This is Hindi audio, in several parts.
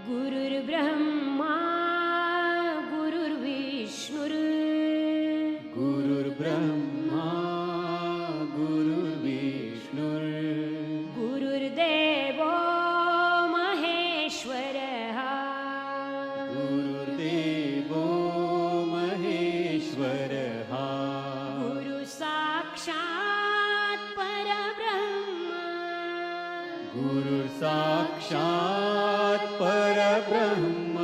गुरुर्ब्रह्मा गुरुर्विष्णुर् गुरुर्ब्रह्मा गुरुर्विष्णुर् गुरुर्देवो महेश्वरः गुरुर्देवो महेश्वरः गुरुसाक्षात् परब्रह्म गुरुर्साक्षात् परब्रह्म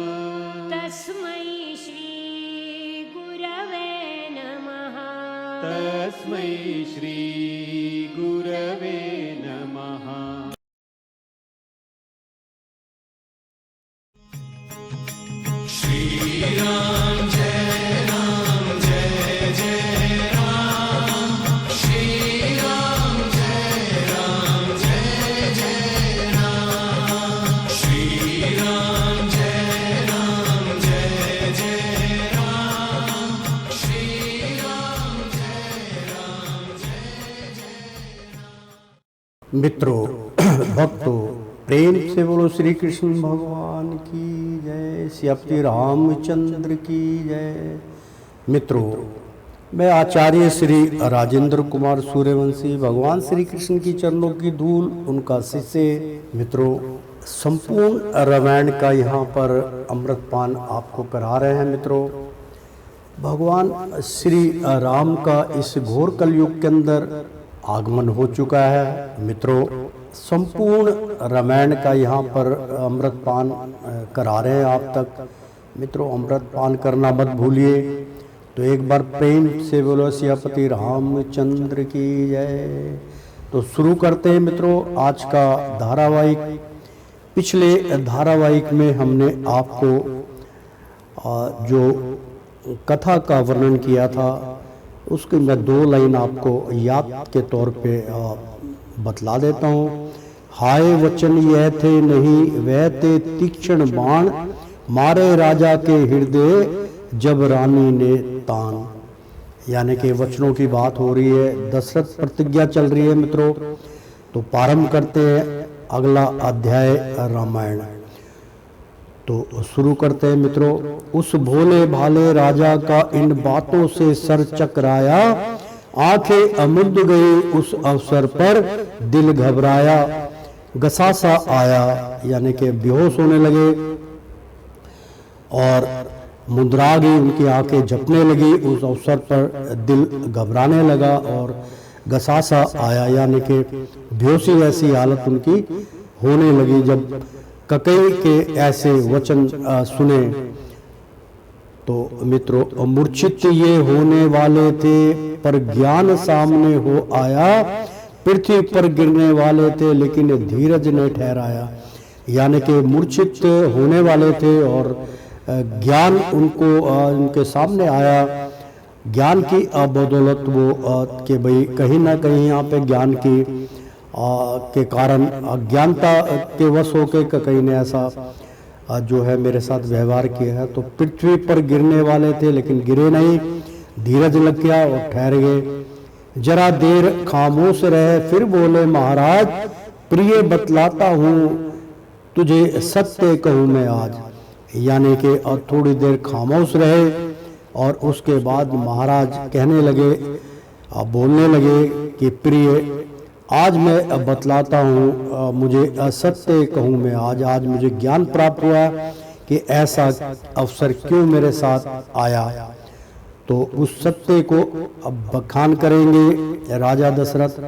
तस्मै श्री गुरवे नमः तस्मै श्री गुरवे नमः। मित्रों, भक्तों, प्रेम से बोलो श्री कृष्ण भगवान की जय, श्री रामचंद्र की जय। मित्रों, मैं आचार्य श्री राजेंद्र कुमार सूर्यवंशी भगवान श्री कृष्ण की चरणों की धूल उनका शिष्य। मित्रों, संपूर्ण रामायण का यहाँ पर अमृतपान आपको करा रहे हैं। मित्रों, भगवान श्री राम का इस घोर कलयुग के अंदर आगमन हो चुका है। मित्रों, संपूर्ण रामायण का यहाँ पर अमृतपान करा रहे हैं आप तक। मित्रों, अमृतपान करना मत भूलिए। तो एक बार प्रेम से बोलो सियापति रामचंद्र की जय। तो शुरू करते हैं मित्रों आज का धारावाहिक। पिछले धारावाहिक में हमने आपको जो कथा का वर्णन किया था उसके मैं 2 लाइन आपको याद के तौर पे बतला देता हूँ। हाय वचन यह थे नहीं वह थे तीक्ष्ण बाण, मारे राजा के हृदय जब रानी ने तान। यानी कि वचनों की बात हो रही है, दशरथ प्रतिज्ञा चल रही है। मित्रों, तो प्रारंभ करते हैं अगला अध्याय रामायण। तो शुरू करते हैं मित्रों। उस भोले भाले राजा का इन बातों से सर चकराया, आंखें अमुंद गई उस अवसर पर, दिल घबराया, गसासा आया। यानी कि बेहोश होने लगे और मुंदरा गई, उनकी आंखें झपने लगी। उस अवसर पर दिल घबराने लगा और गसासा आया, यानी कि बेहोशी ऐसी हालत उनकी होने लगी जब ककई के ऐसे वचन सुने। तो मित्रों, मूर्छित ये होने वाले थे पर ज्ञान सामने हो आया, पृथ्वी पर गिरने वाले थे लेकिन धीरज ने ठहराया। यानी कि मूर्छित होने वाले थे और ज्ञान उनको उनके सामने आया। ज्ञान की बदौलत वो कि भाई कहीं ना कहीं यहाँ पे ज्ञान की के कारण अज्ञानता के वश होकर कहीं ने ऐसा जो है मेरे साथ व्यवहार किया है। तो पृथ्वी पर गिरने वाले थे लेकिन गिरे नहीं, धीरज लग गया और ठहर गए। जरा देर खामोश रहे फिर बोले महाराज, प्रिय बतलाता हूँ तुझे सत्य कहूँ मैं आज। यानी कि थोड़ी देर खामोश रहे और उसके बाद महाराज कहने लगे, बोलने लगे कि प्रिय आज मैं बतलाता हूँ, मुझे सत्य कहूँ मैं आज मुझे ज्ञान प्राप्त हुआ कि ऐसा अवसर क्यों मेरे साथ आया। तो उस सत्य को अब बखान करेंगे राजा दशरथ।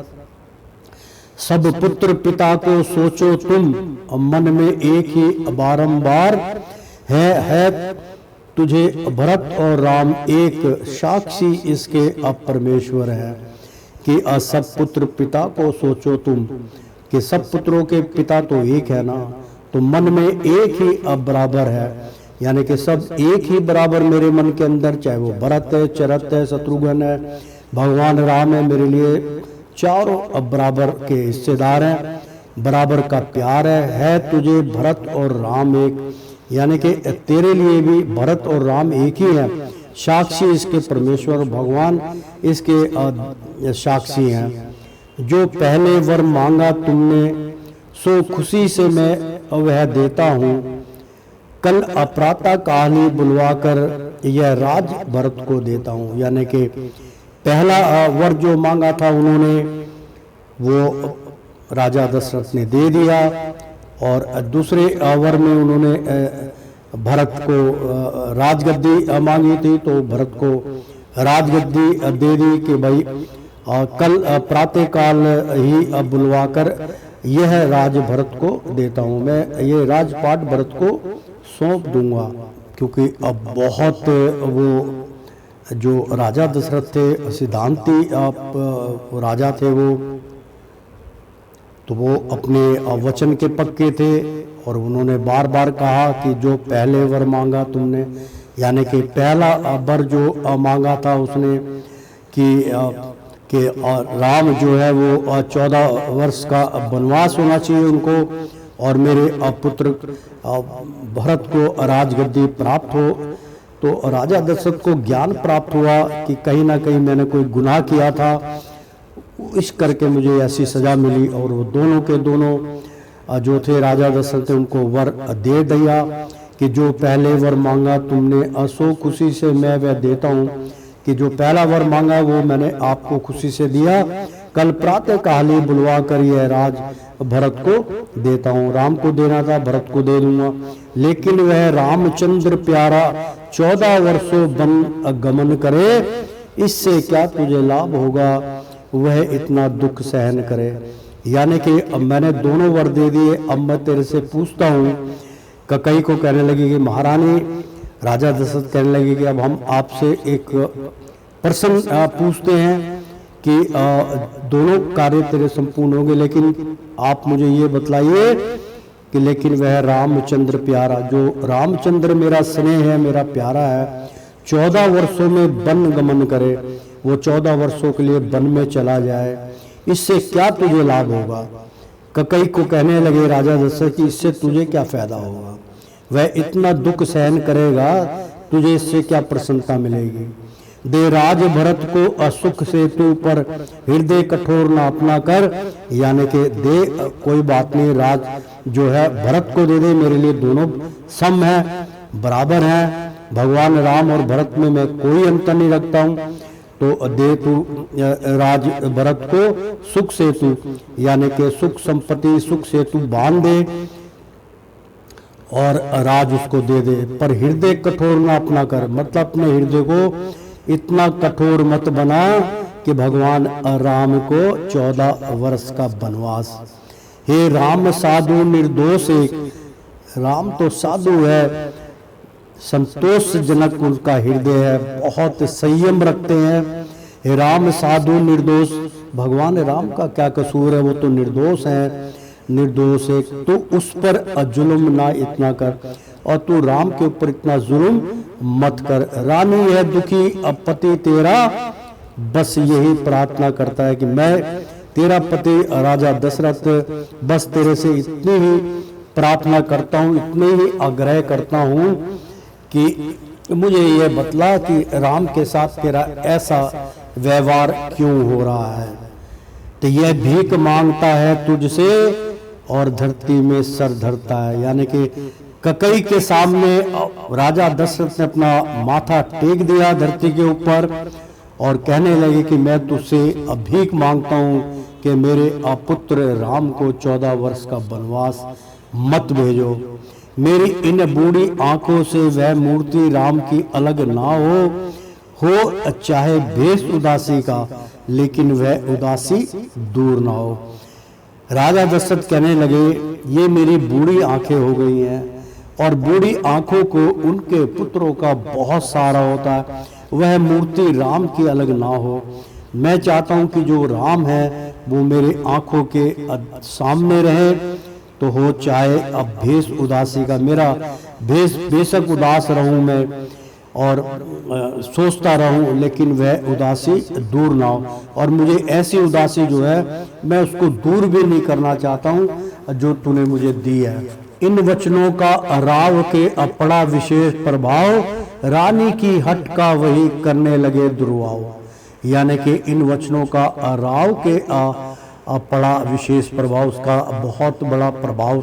सब पुत्र पिता को सोचो तुम, मन में एक ही बारंबार है तुझे भरत और राम एक, साक्षी इसके अब परमेश्वर है। कि सब पुत्र पिता को सोचो तुम, कि सब पुत्रों के पिता तो एक है ना, तो मन में एक ही बराबर है। यानी कि सब एक ही बराबर मेरे मन के अंदर, चाहे वो भरत है, चरत है, शत्रुघ्न है, भगवान राम है, मेरे लिए चारों बराबर के हिस्सेदार हैं, बराबर का प्यार है तुझे भरत और राम एक। यानी कि तेरे लिए भी भरत और राम एक ही है। साक्षी इसके परमेश्वर भगवान इसके साक्षी हैं। जो पहले वर मांगा तुमने सो खुशी से मैं वह देता हूँ। कल प्रातः काल ही बुलवाकर यह राज भरत को देता हूँ। यानी कि पहला वर जो मांगा था उन्होंने वो राजा दशरथ ने दे दिया, और दूसरे वर में उन्होंने भरत को राजगद्दी मांगी थी, तो भरत को राजगद्दी दे दी कि भाई कल प्रातः काल ही बुलवाकर यह राज भरत को देता हूँ, मैं ये राजपाट भरत को सौंप दूंगा। क्योंकि अब बहुत वो जो राजा दशरथ थे सिद्धांती राजा थे वो, तो वो अपने वचन के पक्के थे, और उन्होंने बार बार कहा कि जो पहले वर मांगा तुमने, यानी कि पहला वर जो मांगा था उसने कि राम जो है वो 14 वर्ष का वनवास होना चाहिए उनको, और मेरे पुत्र भरत को राजगद्दी प्राप्त हो। तो राजा दशरथ को ज्ञान प्राप्त हुआ कि कहीं ना कहीं मैंने कोई गुनाह किया था, इस करके मुझे ऐसी सजा मिली। और वो दोनों के दोनों जो थे राजा दशरथ उनको वर दे दिया कि जो पहले वर मांगा तुमने असो खुशी से मैं वह देता हूँ, कि जो पहला वर मांगा वो मैंने आपको खुशी से दिया, कल प्रातः काल ही बुलवा कर यह राज भरत को देता हूँ। राम को देना था, भरत को दे दूंगा, लेकिन वह रामचंद्र प्यारा 14 वर्षों वन गमन करे, इससे क्या तुझे लाभ होगा, वह इतना दुख सहन करे। यानी कि अब मैंने दोनों वर दे दिए, अब मैं तेरे से पूछता हूँ। ककई को कहने लगी कि महारानी, राजा दशरथ कहने लगे कि अब हम आपसे एक प्रश्न पूछते हैं कि दोनों कार्य तेरे संपूर्ण होंगे, लेकिन आप मुझे ये बतलाइए कि लेकिन वह रामचंद्र प्यारा, जो रामचंद्र मेरा स्नेह है, मेरा प्यारा है, 14 वर्षों में वन गमन करे, वो 14 वर्षों के लिए वन में चला जाए, इससे क्या तुझे लाभ होगा। ककई को कहने लगे राजा दशरथ कि इससे तुझे क्या फायदा होगा, वह इतना दुख सहन करेगा, तुझे इससे क्या प्रसन्नता मिलेगी। दे राज भरत को असुख से तू पर हृदय कठोर ना अपना कर, यानी कि दे कोई बात नहीं, राज जो है भरत को दे दे, मेरे लिए दोनों सम है, बराबर है, भगवान राम और भरत में मैं कोई अंतर नहीं रखता हूँ, तो दे तू राज भरत को सुख से तू, यानी कि सुख संपत्ति सुख से तू बांध दे और राज उसको दे दे, पर हृदय कठोर ना अपना कर, मतलब अपने हृदय को इतना कठोर मत बना कि भगवान राम को 14 वर्ष का वनवास। हे राम साधु निर्दोष एक, राम तो साधु है, संतोषजनक उनका हृदय है, बहुत संयम रखते हैं। हे राम साधु निर्दोष, भगवान राम का क्या कसूर है, वो तो निर्दोष है, निर्दोष है, तो उस पर जुल्म ना इतना कर, और तू राम के ऊपर इतना जुल्म मत कर। रानी है दुखी अब पति तेरा, बस यही प्रार्थना करता है कि मैं तेरा पति राजा दशरथ, बस तेरे से इतनी ही प्रार्थना करता हूँ, इतने ही आग्रह करता हूँ कि मुझे ये बतला कि राम के साथ तेरा ऐसा व्यवहार क्यों हो रहा है। तो यह भीख मांगता है तुझसे और धरती में सर धरता है, यानी कि ककई के सामने राजा दशरथ ने अपना माथा टेक दिया धरती के ऊपर और कहने लगे कि मैं तुझसे भीख मांगता हूँ कि मेरे पुत्र राम को 14 वर्ष का वनवास मत भेजो। मेरी इन बूढ़ी आंखों से वह मूर्ति राम की अलग ना हो चाहे भेष उदासी का, लेकिन वह उदासी दूर ना हो। राजा दशरथ कहने लगे ये मेरी बूढ़ी आंखें हो गई हैं, और बूढ़ी आंखों को उनके पुत्रों का बहुत सहारा होता है, वह मूर्ति राम की अलग ना हो। मैं चाहता हूं कि जो राम है वो मेरे आंखों के सामने रहे, तो हो चाहे अब भेष उदासी का, मेरा भेष बेशक उदास रहूं मैं और सोचता रहूं, लेकिन वह उदासी दूर ना हो। और मुझे ऐसी उदासी जो है मैं उसको दूर भी नहीं करना चाहता हूं जो तूने मुझे दी है। इन वचनों का राव के अपड़ा विशेष प्रभाव, रानी की हट का वही करने लगे दुर्वाव। यानी कि इन वचनों का राव के पड़ा, विशेष प्रभाव उसका बहुत बड़ा प्रभाव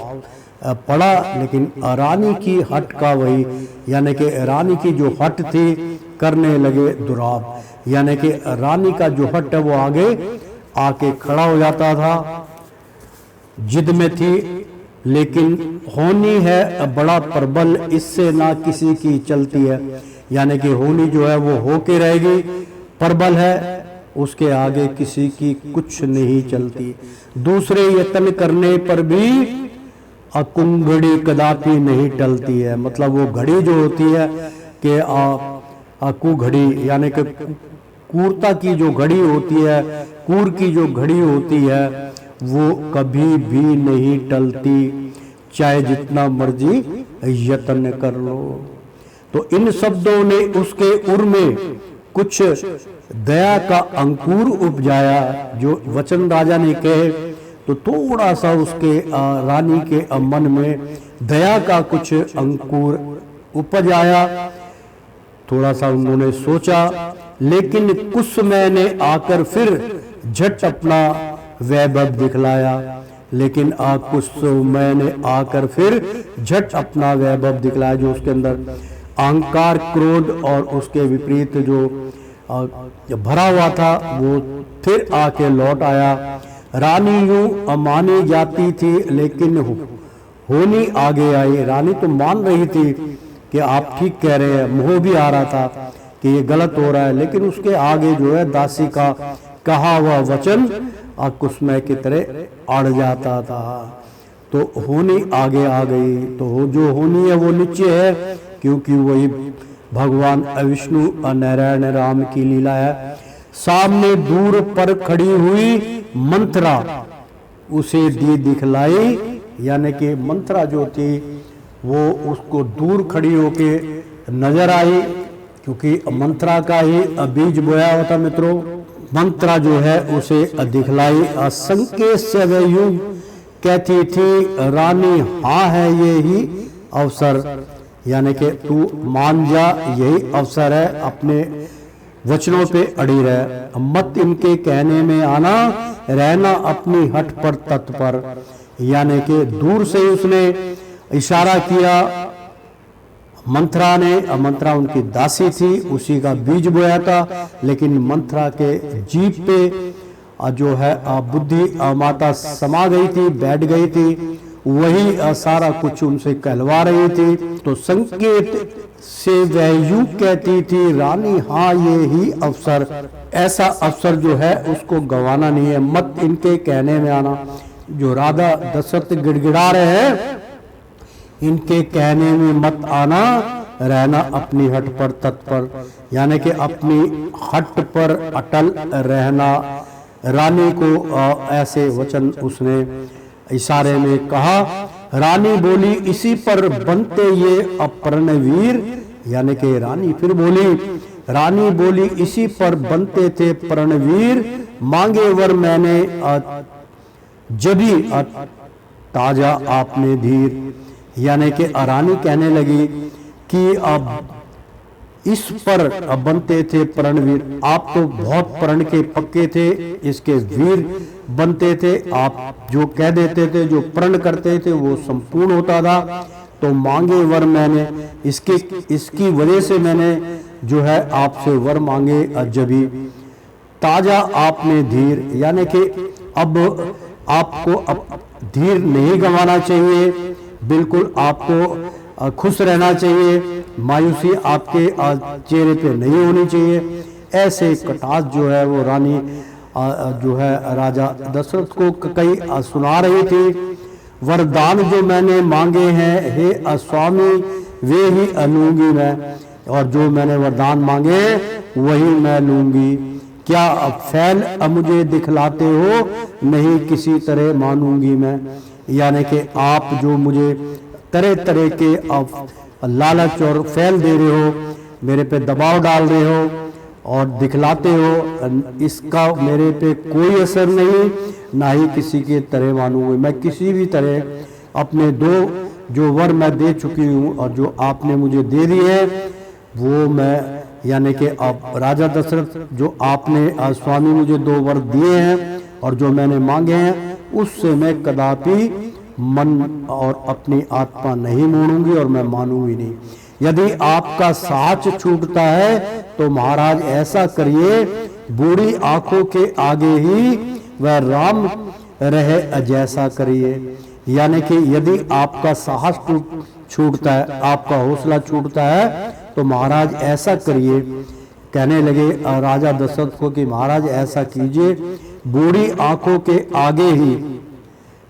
पड़ा। लेकिन रानी की हट का वही, यानी कि रानी की जो हट थी करने लगे दुराब, यानी कि रानी का जो हट है वो आगे आके खड़ा हो जाता था, जिद में थी। लेकिन होनी है बड़ा प्रबल, इससे ना किसी की चलती है, यानी कि होनी जो है वो होके रहेगी, प्रबल है, उसके आगे किसी की कुछ नहीं चलती। दूसरे यत्न करने पर भी अकुंगड़ी कदापि नहीं टलती है। मतलब वो घड़ी जो होती है कि अकु घड़ी, यानी कि कूरता की जो घड़ी होती है, कूर की जो घड़ी होती है, वो कभी भी नहीं टलती, चाहे जितना मर्जी यत्न कर लो। तो इन शब्दों ने उसके उर में कुछ दया का अंकुर उपजाया। जो वचन राजा ने कहे तो थोड़ा सा उसके रानी के मन में दया का कुछ अंकुर उपज आया। थोड़ा सा उन्होंने सोचा, लेकिन कुछ समय ने आकर फिर झट अपना वैभव दिखलाया। लेकिन कुछ समय ने आकर फिर झट अपना वैभव दिखलाया। जो उसके अंदर अहंकार, क्रोध और उसके विपरीत जो भरा हुआ था वो फिर आके लौट आया। रानी यूं मानी जाती थी, लेकिन होनी आगे आई। रानी तो मान रही थी कि आप ठीक कह रहे हैं, मोह भी आ रहा था कि ये गलत हो रहा है, लेकिन उसके आगे जो है दासी का कहा हुआ वचन कुसुम की तरह अड़ जाता था। तो होनी आगे आ गई। तो जो होनी है वो नीचे है, क्योंकि वही भगवान विष्णु नारायण राम की लीला है। सामने दूर पर खड़ी हुई मंत्रा उसे दी दिखलाई, यानी कि मंत्रा जो थी वो उसको दूर खड़ी होके नजर आई, क्योंकि मंत्रा का ही बीज बोया हुआ था मित्रों। मंत्रा जो है उसे दिखलाई। संकेत से वे यूं कहती थी, रानी हाँ है ये ही अवसर, यानी कि तू मान जा, यही अवसर है, अपने वचनों पे अड़ी रह, मत इनके कहने में आना, रहना अपनी हट पर तत्पर। यानी कि दूर से उसने इशारा किया मंत्रा ने। मंत्रा उनकी दासी थी, उसी का बीज बोया था। लेकिन मंत्रा के जीभ पे जो है बुद्धि माता समा गई थी, बैठ गई थी, वही सारा कुछ उनसे कहलवा रही थी। तो संकेत से वह यूं कहती थी, रानी हाँ ये ही अवसर, ऐसा अवसर जो है उसको गंवाना नहीं है, मत इनके कहने में आना। जो राधा दशरथ गिड़गिड़ा रहे हैं, इनके कहने में मत आना, रहना अपनी हट पर तत्पर, यानी कि अपनी हट पर अटल रहना। रानी को ऐसे वचन उसने इशारे में कहा। रानी बोली, इसी पर बनते ये अपर्णवीर, यानी कि रानी फिर बोली, रानी बोली इसी पर बनते थे पर्णवीर, मांगे वर मैंने जभी ताजा आपने धीर। यानी कि रानी कहने लगी कि अब इस पर बनते थे पर्णवीर, आप तो बहुत प्रण के पक्के थे, इसके वीर बनते थे। आप जो कह देते थे, जो प्रण करते थे वो संपूर्ण होता था। तो मांगे वर मैंने, इसकी वजह से मैंने जो है आपसे वर मांगे जभी ताजा आपने धीर, यानी कि अब आपको अब धीर नहीं गंवाना चाहिए, बिल्कुल आपको खुश रहना चाहिए, मायूसी आपके चेहरे पे नहीं होनी चाहिए। ऐसे कटास जो है वो रानी जो है राजा दशरथ को कई सुना रही थी। वरदान जो मैंने मांगे हैं हे स्वामी, वे ही लूंगी मैं, और जो मैंने वरदान मांगे वही मैं लूंगी। क्या अब फैल मुझे दिखलाते हो, नहीं किसी तरह मानूंगी मैं। यानी कि आप जो मुझे तरह तरह के लालच और फैल दे रहे हो, मेरे पे दबाव डाल रहे हो और दिखलाते हो, इसका मेरे पे कोई असर नहीं, ना ही किसी के तरह मानूंगी मैं। किसी भी तरह अपने दो जो वर मैं दे चुकी हूँ और जो आपने मुझे दे दिए है वो मैं, यानी कि अब राजा दशरथ जो आपने स्वामी मुझे दो वर दिए हैं, और जो मैंने मांगे हैं उससे मैं कदापि मन और अपनी आत्मा नहीं मोड़ूंगी और मैं मानूंगी नहीं। यदि आपका साच छूटता है तो महाराज ऐसा करिए, बूढ़ी आंखों के आगे ही वह राम रहे जैसा करिए। यानी कि यदि आपका साहस छूटता है, आपका हौसला छूटता है, तो महाराज ऐसा करिए। कहने लगे राजा दशरथ को कि महाराज ऐसा कीजिए, बूढ़ी आंखों के आगे ही,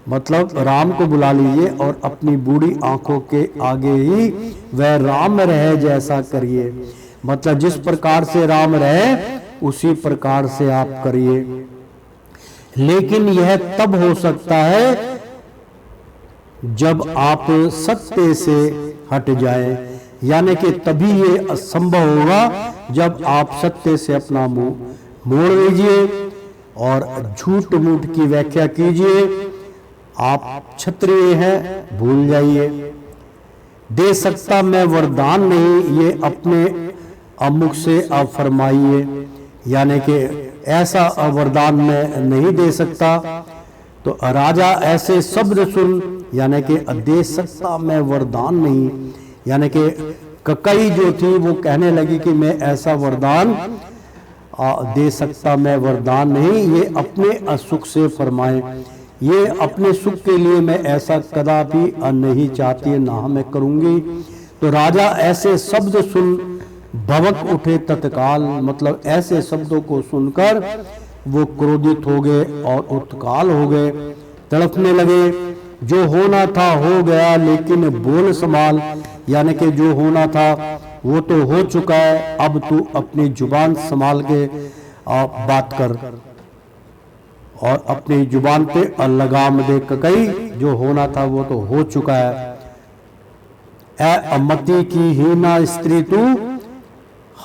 मतलब राम को बुला लीजिए और अपनी बूढ़ी आंखों के आगे ही वह राम रहे जैसा करिए। मतलब जिस प्रकार से राम रहे उसी प्रकार से आप करिए। लेकिन यह तब हो सकता है जब आप सत्य से हट जाएं, यानी कि तभी ये असंभव होगा जब आप सत्य से अपना मुंह मोड़ लीजिए और झूठ मूठ की व्याख्या कीजिए। आप क्षत्रिय हैं, भूल जाइए। दे सकता मैं वरदान नहीं, ये अपने अमुख से आप फरमाइए, यानी कि ऐसा वरदान मैं नहीं दे सकता। तो राजा ऐसे शब्द सुन, यानी कि दे सकता मैं वरदान नहीं, यानी कि ककई जो थी वो कहने लगी कि मैं ऐसा वरदान दे सकता मैं वरदान नहीं, ये अपने असुख से फरमाए, ये अपने सुख के लिए मैं ऐसा कदापि नहीं चाहती है, ना मैं करूंगी। तो राजा ऐसे शब्द सुन भवक उठे तत्काल, मतलब ऐसे शब्दों को सुनकर वो क्रोधित हो गए और उत्काल हो गए, तड़पने लगे। जो होना था हो गया, लेकिन बोल संभाल, यानी कि जो होना था वो तो हो चुका है, अब तू अपनी जुबान संभाल के बात कर और अपनी जुबान पे लगाम दे। ककई जो होना था वो तो हो चुका है। ए अमति की हीना स्त्री तू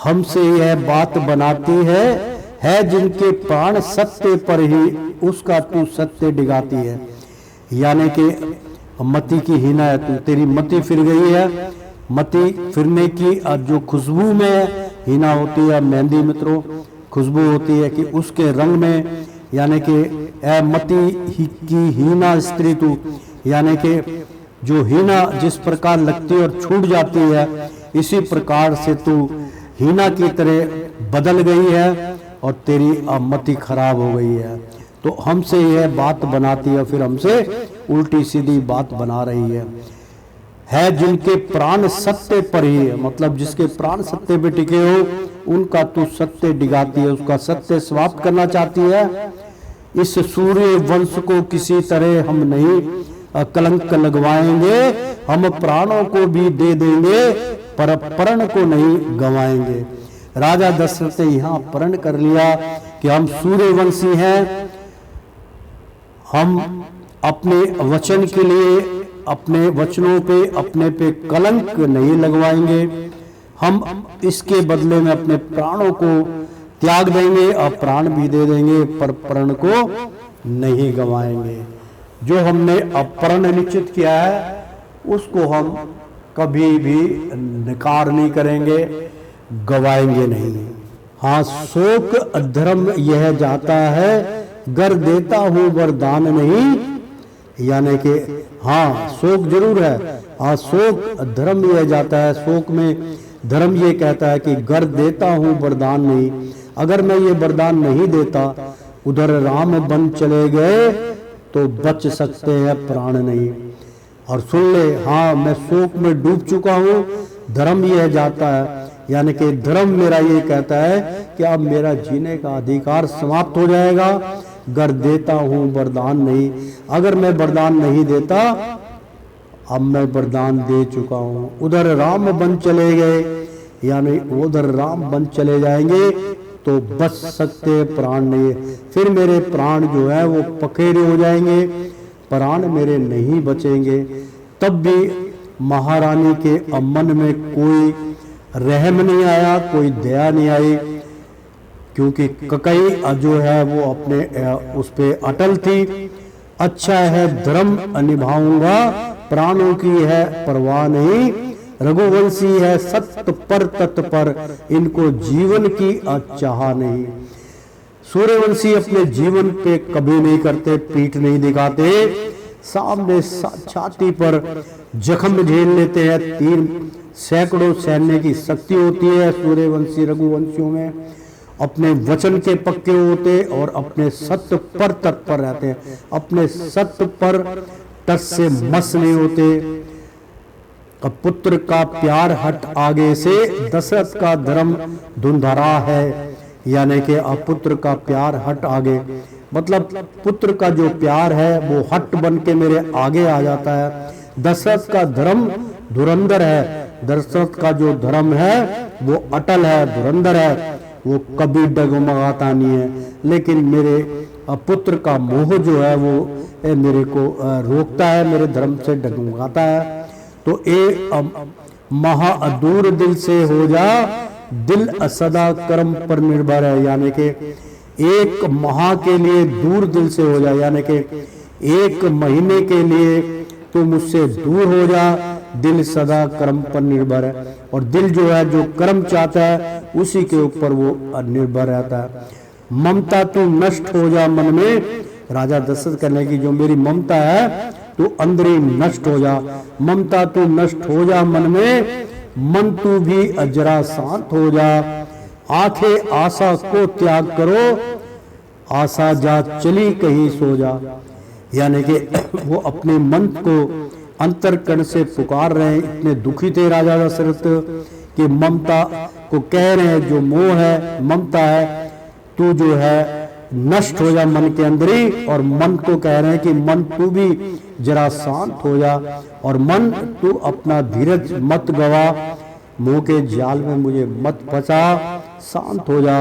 हमसे यह बात बनाती है जिनके प्राण सत्य पर ही उसका तू सत्य डिगाती है। यानी कि मति की हीना है तू, तेरी मति फिर गई है। मति फिरने की जो खुशबू में हीना होती है, मेहंदी मित्रों खुशबू होती है कि उसके रंग में, यानी कि ए मति की हीना स्त्री तू, यानी कि जो हीना जिस प्रकार लगती है और छूट जाती है, इसी प्रकार से तू हीना की तरह बदल गई है और तेरी मति खराब हो गई है। तो हमसे यह बात बनाती है, फिर हमसे उल्टी सीधी बात बना रही है जिनके प्राण सत्य पर ही है, मतलब जिसके प्राण सत्य पे टिके हो उनका तू सत्य डिगाती है, उसका सत्य समाप्त करना चाहती है। इस सूर्य वंश को किसी तरह हम नहीं कलंक लगवाएंगे, हम प्राणों को भी दे देंगे पर प्रण को नहीं गंवाएंगे। राजा दशरथ ने यहाँ प्रण कर लिया कि हम सूर्यवंशी हैं, हम अपने वचन के लिए, अपने वचनों पे, अपने पे कलंक नहीं लगवाएंगे, हम इसके बदले में अपने प्राणों को त्याग देंगे और प्राण भी दे देंगे पर प्रण को नहीं गंवाएंगे। जो हमने अपरण निश्चित किया है उसको हम कभी भी निकार नहीं करेंगे, गवाएंगे नहीं। हाँ, शोक अधर्म यह जाता है, गर देता हूं वरदान नहीं, यानी कि हाँ शोक जरूर है, हाँ शोक धर्म यह जाता है। शोक में धर्म ये कहता है कि गर देता हूं वरदान नहीं, अगर मैं ये वरदान नहीं देता, उधर राम बन चले गए तो बच सकते हैं प्राण नहीं। और सुन ले, हाँ मैं शोक में डूब चुका हूँ, धर्म यह जाता है, यानी कि धर्म मेरा ये कहता है कि अब मेरा जीने का अधिकार समाप्त हो जाएगा। गर देता हूँ वरदान नहीं, अगर मैं वरदान नहीं देता, अब मैं वरदान दे चुका हूँ। उधर राम बन चले गए, यानी उधर राम बन चले जाएंगे तो बच सकते प्राण नहीं, फिर मेरे प्राण जो है वो पखेरे हो जाएंगे, प्राण मेरे नहीं बचेंगे। तब भी महारानी के मन में कोई रहम नहीं आया, कोई दया नहीं आई, क्योंकि ककई जो है वो अपने उस पे अटल थी। अच्छा है धर्म निभाऊंगा, प्राणों की है परवाह नहीं, रघुवंशी है सत्य पर तत्पर, इनको जीवन की चाह नहीं। सूर्यवंशी अपने जीवन पे कभी नहीं करते, पीठ नहीं दिखाते, सामने छाती पर जख्म झेल लेते हैं। 3 सैकड़ों सैन्य की शक्ति होती है सूर्यवंशी रघुवंशियों में। अपने वचन के पक्के होते और अपने सत्य पर तत्पर रहते हैं, अपने सत्य पर टस से मस नहीं होते। अब पुत्र का प्यार हट आगे से, दशरथ का धर्म धुंधरा है, यानी कि अब पुत्र का प्यार हट आगे, मतलब पुत्र का जो प्यार है वो हट बन के मेरे आगे आ जाता है। दशरथ का धर्म धुरंधर है, दशरथ का जो धर्म है वो अटल है, धुरंधर है, वो कभी डगमगाता नहीं है। लेकिन मेरे पुत्र का मोह जो है वो मेरे को रोकता है, मेरे धर्म से डगमगाता है। तो महादूर दिल से हो जा, दिल सदा कर्म पर निर्भर है, यानी कि एक माह के लिए दूर दिल से हो जा, यानी कि 1 महीने के लिए तो मुझसे दूर हो जा, दिल सदा कर्म पर निर्भर है। और दिल जो है जो कर्म चाहता है उसी के ऊपर वो निर्भर रहता है। ममता तू नष्ट हो जा मन में, राजा दशरथ कहने की जो मेरी ममता है तू अंदर ही नष्ट हो जा, ममता तू नष्ट हो जा मन में, मन तू भी जरा शांत हो जा। आंखें आशा को त्याग करो, आशा जा चली कहीं सो जा, यानी कि वो अपने मन को अंतरकरण से पुकार रहे हैं। इतने दुखी थे राजा दशरथ कि ममता को कह रहे हैं, जो मोह है, ममता है, तू जो है नष्ट हो जा मन के अंदर ही। और मन को कह रहे हैं कि मन तू भी जरा शांत हो जा, और मन तू अपना धीरज मत गवा, मोह के जाल में मुझे मत फंसा, शांत हो जा।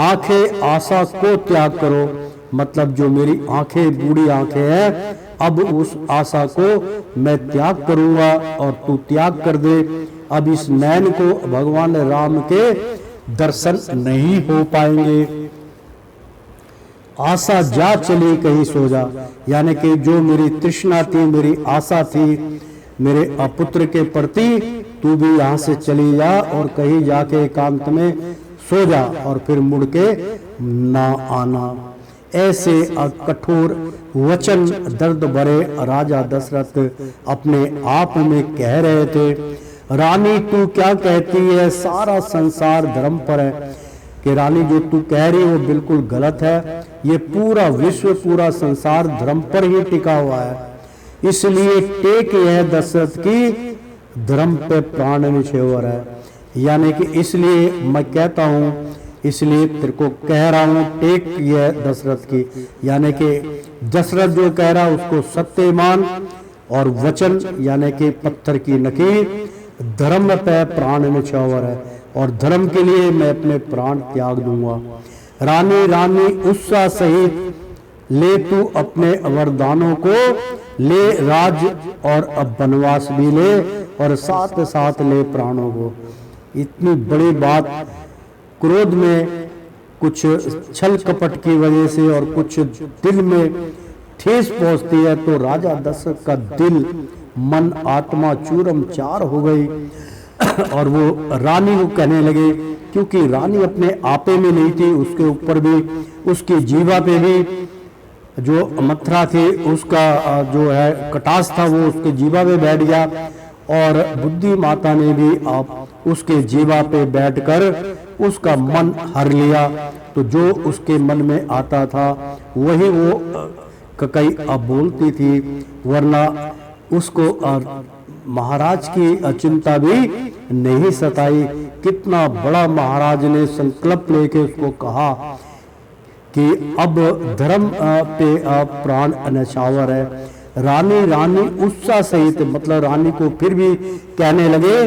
आंखें आशा को त्याग करो, मतलब जो मेरी आंखें बूढ़ी आंखें हैं, अब उस आशा को मैं त्याग करूंगा और तू त्याग कर दे। अब इस नैन को भगवान राम के दर्शन नहीं हो पाएंगे। आशा जा चली कहीं सो जा, यानी कि जो मेरी तृष्णा थी, मेरी आशा थी मेरे पुत्र के प्रति, तू भी यहाँ से चली जा और कहीं जाके एकांत में सो जा और फिर मुड़ के ना आना। ऐसे कठोर वचन दर्द भरे राजा दशरथ अपने आप में कह रहे थे। रानी तू क्या कहती है, सारा संसार धर्म पर है, कि रानी जो तू कह रही है वो बिल्कुल गलत है, ये पूरा विश्व पूरा संसार धर्म पर ही टिका हुआ है, इसलिए टेक यह दशरथ की धर्म पे प्राण निछेवर है। यानी कि इसलिए मैं कहता हूँ, इसलिए तेरे को कह रहा हूँ टेक यह दशरथ की, यानी कि दशरथ जो कह रहा है उसको सत्य मान, और वचन यानी कि पत्थर की नकीर, धर्म पे प्राण निछावर है और धर्म के लिए मैं अपने प्राण त्याग दूंगा। रानी रानी उत्साह सहित ले तू अपने वरदानों को, ले राज और अब वनवास भी ले, और साथ साथ ले प्राणों को। इतनी बड़ी बात क्रोध में कुछ छल कपट की वजह से और कुछ दिल में ठेस पहुंचती है, तो राजा दशरथ का दिल मन आत्मा चूरम चार हो गई और वो रानी को कहने लगे, क्योंकि रानी अपने आपे में नहीं थी, उसके ऊपर भी उसकी जीवा पे भी जो मथुरा थी उसका जो है कटास था वो उसके जीवा पे बैठ गया, और बुद्धि माता ने भी आप उसके जीवा पे बैठकर उसका मन हर लिया। तो जो उसके मन में आता था वही वो कई अब बोलती थी, वरना उसको महाराज की चिंता भी नहीं सताई। कितना बड़ा महाराज ने संकल्प लेके उसको कहा कि अब धर्म पे प्राण अनछावर है। रानी रानी उत्साह सहित, मतलब रानी को फिर भी कहने लगे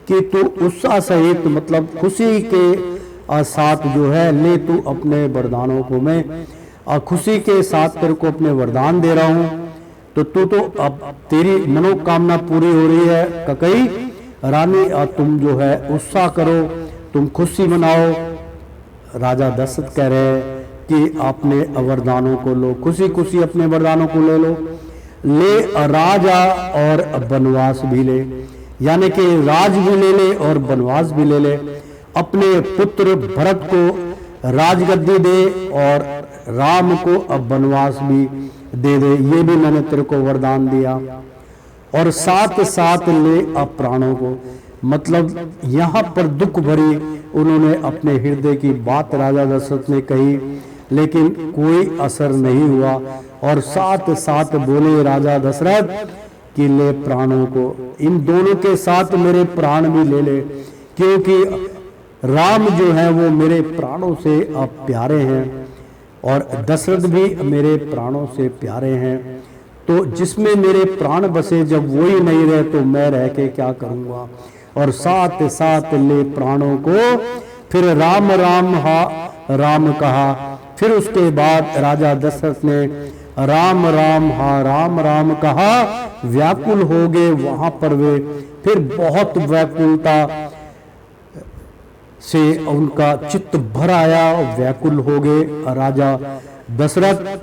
कि तू उत्साह सहित मतलब खुशी के साथ जो है ले तू अपने वरदानों को, मैं खुशी के साथ तेरे को अपने वरदान दे रहा हूँ, तो तू तो अब तेरी मनोकामना पूरी हो रही है। ककई रानी तुम जो है उत्साह करो, तुम खुशी मनाओ। राजा दशरथ कह रहे हैं कि अपने वरदानों को लो, खुशी खुशी अपने वरदानों को ले लो, ले राजा और वनवास भी ले, यानी कि राज भी ले ले और वनवास भी ले ले। अपने पुत्र भरत को राजगद्दी दे और राम को अब वनवास भी दे दे, ये भी मैंने तेरे को वरदान दिया, और साथ साथ ले अब प्राणों को। मतलब यहाँ पर दुख भरी उन्होंने अपने हृदय की बात राजा दशरथ ने कही, लेकिन कोई असर नहीं हुआ। और साथ साथ बोले राजा दशरथ कि ले प्राणों को, इन दोनों के साथ मेरे प्राण भी ले ले, क्योंकि राम जो है वो मेरे प्राणों से अब प्यारे हैं और दशरथ भी मेरे प्राणों से प्यारे हैं। तो जिसमें मेरे प्राण बसे जब वो ही नहीं रहे तो मैं रह के क्या करूँगा। और साथ साथ ले प्राणों को, फिर राम राम हा राम कहा। फिर उसके बाद राजा दशरथ ने राम राम हा राम राम कहा, व्याकुल हो गए वहां पर वे। फिर बहुत व्याकुलता से उनका चित्त भर आया और व्याकुल हो गए राजा दशरथ।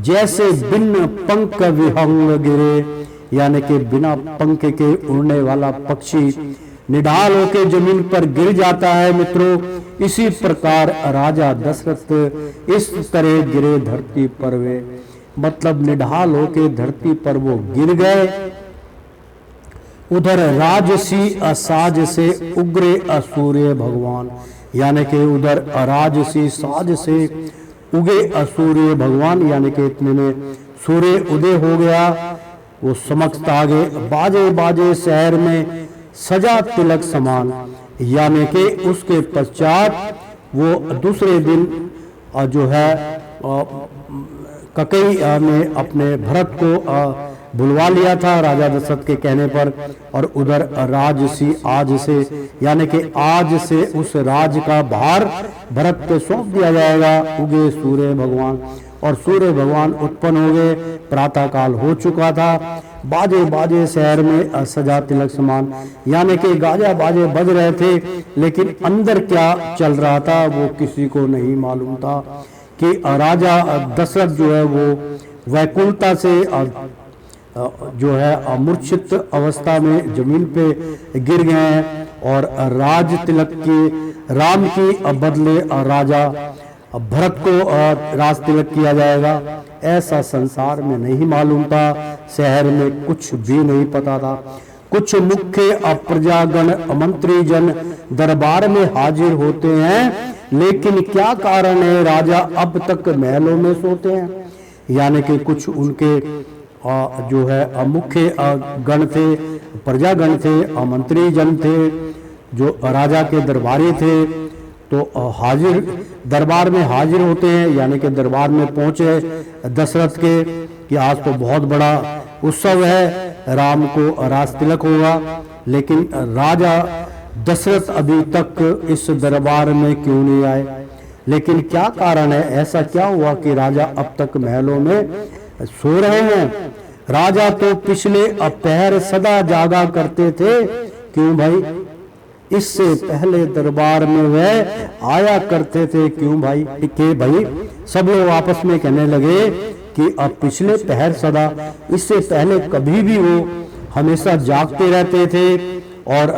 जैसे बिन पंख विहंग गिरे, यानी कि बिना पंख के उड़ने वाला पक्षी निढाल होके जमीन पर गिर जाता है मित्रों, इसी प्रकार राजा दशरथ इस तरह गिरे धरती पर वे। मतलब निढाल होके धरती पर वो गिर गए। उधर राजसी असाज से उग्रे असूर्य भगवान, यानी कि उधर राजसी साज से उगे असूर्य भगवान, यानी कि इतने में सूर्य उदय हो गया। वो समक्ष आगे बाजे बाजे शहर में सजा तिलक समान, यानी कि उसके पश्चात वो दूसरे दिन जो है ककई ने अपने भरत को बुलवा लिया था राजा दशरथ के कहने पर। और उधर राजसी आज से, यानी कि आज से उस राज का भार भरत पे सौंप दिया जाएगा। उगे सूर्य भगवान, और सूर्य भगवान उत्पन्न हो गए। प्रातः काल हो चुका था। बाजे बाजे शहर में सजा तिलक समान, यानी कि गाजा बाजे बज रहे थे, लेकिन अंदर क्या चल रहा था वो किसी को नहीं मालूम था। कि राजा दशरथ जो है वो वैकुलता से जो है मूर्छित अवस्था में जमीन पे गिर गए हैं। और राज तिलक की राम की बदले राजा भरत को राज तिलक किया जाएगा, ऐसा संसार में नहीं मालूम था। शहर में कुछ भी नहीं पता था। कुछ मुख्य प्रजागण मंत्री जन दरबार में हाजिर होते हैं, लेकिन क्या कारण है राजा अब तक महलों में सोते हैं। यानी कि कुछ उनके जो है मुख्य गण थे, प्रजागण थे, मंत्री जन थे, जो राजा के दरबारी थे, तो हाजिर दरबार में हाजिर होते हैं। यानी कि दरबार में पहुंचे दशरथ के कि आज तो बहुत बड़ा उत्सव है, राम को राज तिलक होगा। लेकिन राजा दशरथ अभी तक इस दरबार में क्यों नहीं आए। लेकिन क्या कारण है, ऐसा क्या हुआ कि राजा अब तक महलों में सो रहे हैं। राजा तो पिछले पहर सदा जागा करते थे, क्यों भाई। इससे पहले दरबार में वह आया करते थे, क्यों भाई। कि भाई सब लोग आपस में कहने लगे कि अब पिछले पहर सदा, इससे पहले कभी भी वो हमेशा जागते रहते थे और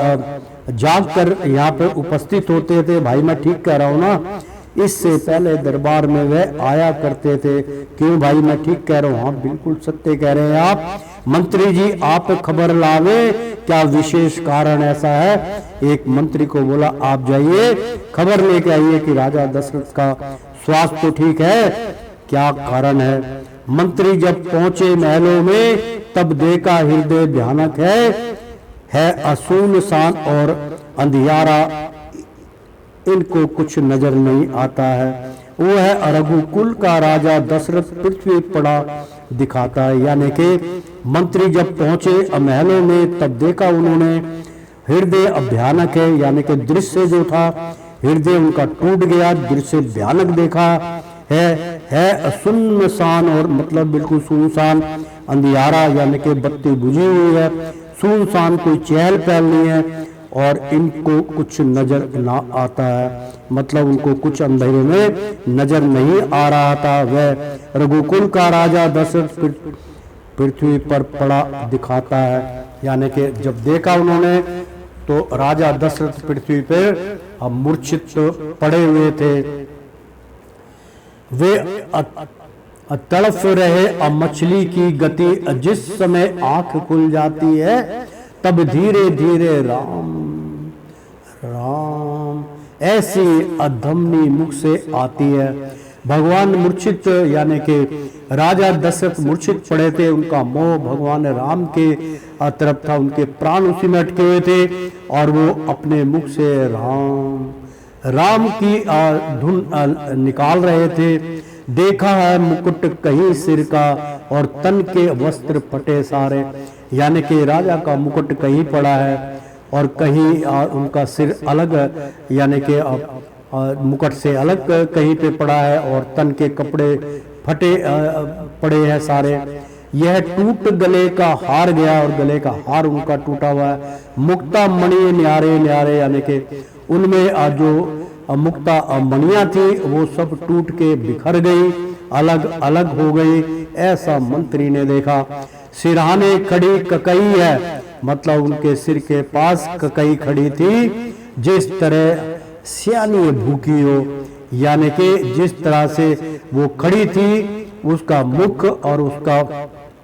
जाग कर यहाँ पे उपस्थित होते थे। भाई मैं ठीक कह रहा हूँ ना, इससे पहले दरबार में वह आया करते थे, क्यों भाई मैं ठीक कह रहा हूँ। हाँ बिल्कुल सत्य कह रहे हैं आप। मंत्री जी आप खबर लावे, क्या विशेष कारण ऐसा है। एक मंत्री को बोला आप जाइए खबर लेके आइए कि राजा दशरथ का स्वास्थ्य तो ठीक है, क्या कारण है। मंत्री जब पहुंचे महलों में तब देखा हृदय भयानक है असुनसान और अंधियारा, इनको कुछ नजर नहीं आता है। वो है रघुकुल का राजा दशरथ पृथ्वी पड़ा दिखाता है। यानी कि मंत्री जब पहुंचे महलों में तब देखा उन्होंने हृदय भयानक है, यानी कि दृश्य जो था हृदय उनका टूट गया, दृश्य भयानक देखा है सुनसान, और मतलब बिल्कुल सुनसान, अंधियारा यानी कि बत्ती बुझी हुई है, सुनसान, कोई चहल पहल नहीं है और इनको कुछ नजर ना आता है। मतलब उनको कुछ अंधेरे में नजर नहीं आ रहा था। वह रघुकुल का राजा दशरथ पृथ्वी पर पड़ा दिखाता है। यानी कि जब देखा उन्होंने तो राजा दशरथ पृथ्वी पर मूर्छित पड़े हुए थे वे तड़फ रहे मछली की गति, जिस समय आंख खुल जाती है तब धीरे धीरे राम राम ऐसी अधमनी मुख से आती है। भगवान मूर्छित यानी कि राजा दशरथ मूर्छित पड़े थे, उनका मोह भगवान राम के तरफ था, उनके प्राण उसी में अटके हुए थे और वो अपने मुख से राम राम की धुन निकाल रहे थे। देखा है मुकुट कहीं सिर का और तन के वस्त्र फटे सारे, यानी कि राजा का मुकुट कहीं पड़ा है और कहीं उनका सिर अलग यानी कि मुकुट से अलग कहीं पे पड़ा है और तन के कपड़े फटे पड़े हैं सारे। यह टूट गले का हार गया और गले का हार उनका टूटा हुआ है। मुक्ता मणि न्यारे न्यारे यानी कि उनमें जो मुक्ता मणियां थी वो सब टूट के बिखर गई, अलग अलग हो गई, ऐसा मंत्री ने देखा। सिरहाने खड़ी ककई है, मतलब उनके सिर के पास ककई खड़ी थी, जिस तरह सियानी भूखी हो, यानी कि जिस तरह से वो खड़ी थी उसका मुख और उसका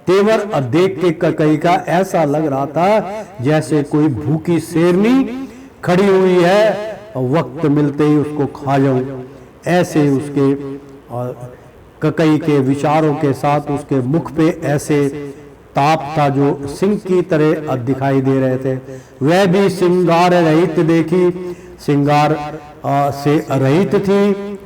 तेवर देख के ककई का ऐसा लग रहा था जैसे कोई भूखी शेरनी खड़ी हुई है, वक्त मिलते ही उसको खा जाऊं। ऐसे उसके ककई के विचारों के साथ उसके मुख पे ऐसे ताप था जो सिंह की तरह दिखाई दे रहे थे। वह भी श्रृंगार रहित देखी, श्रृंगार से रहित थी,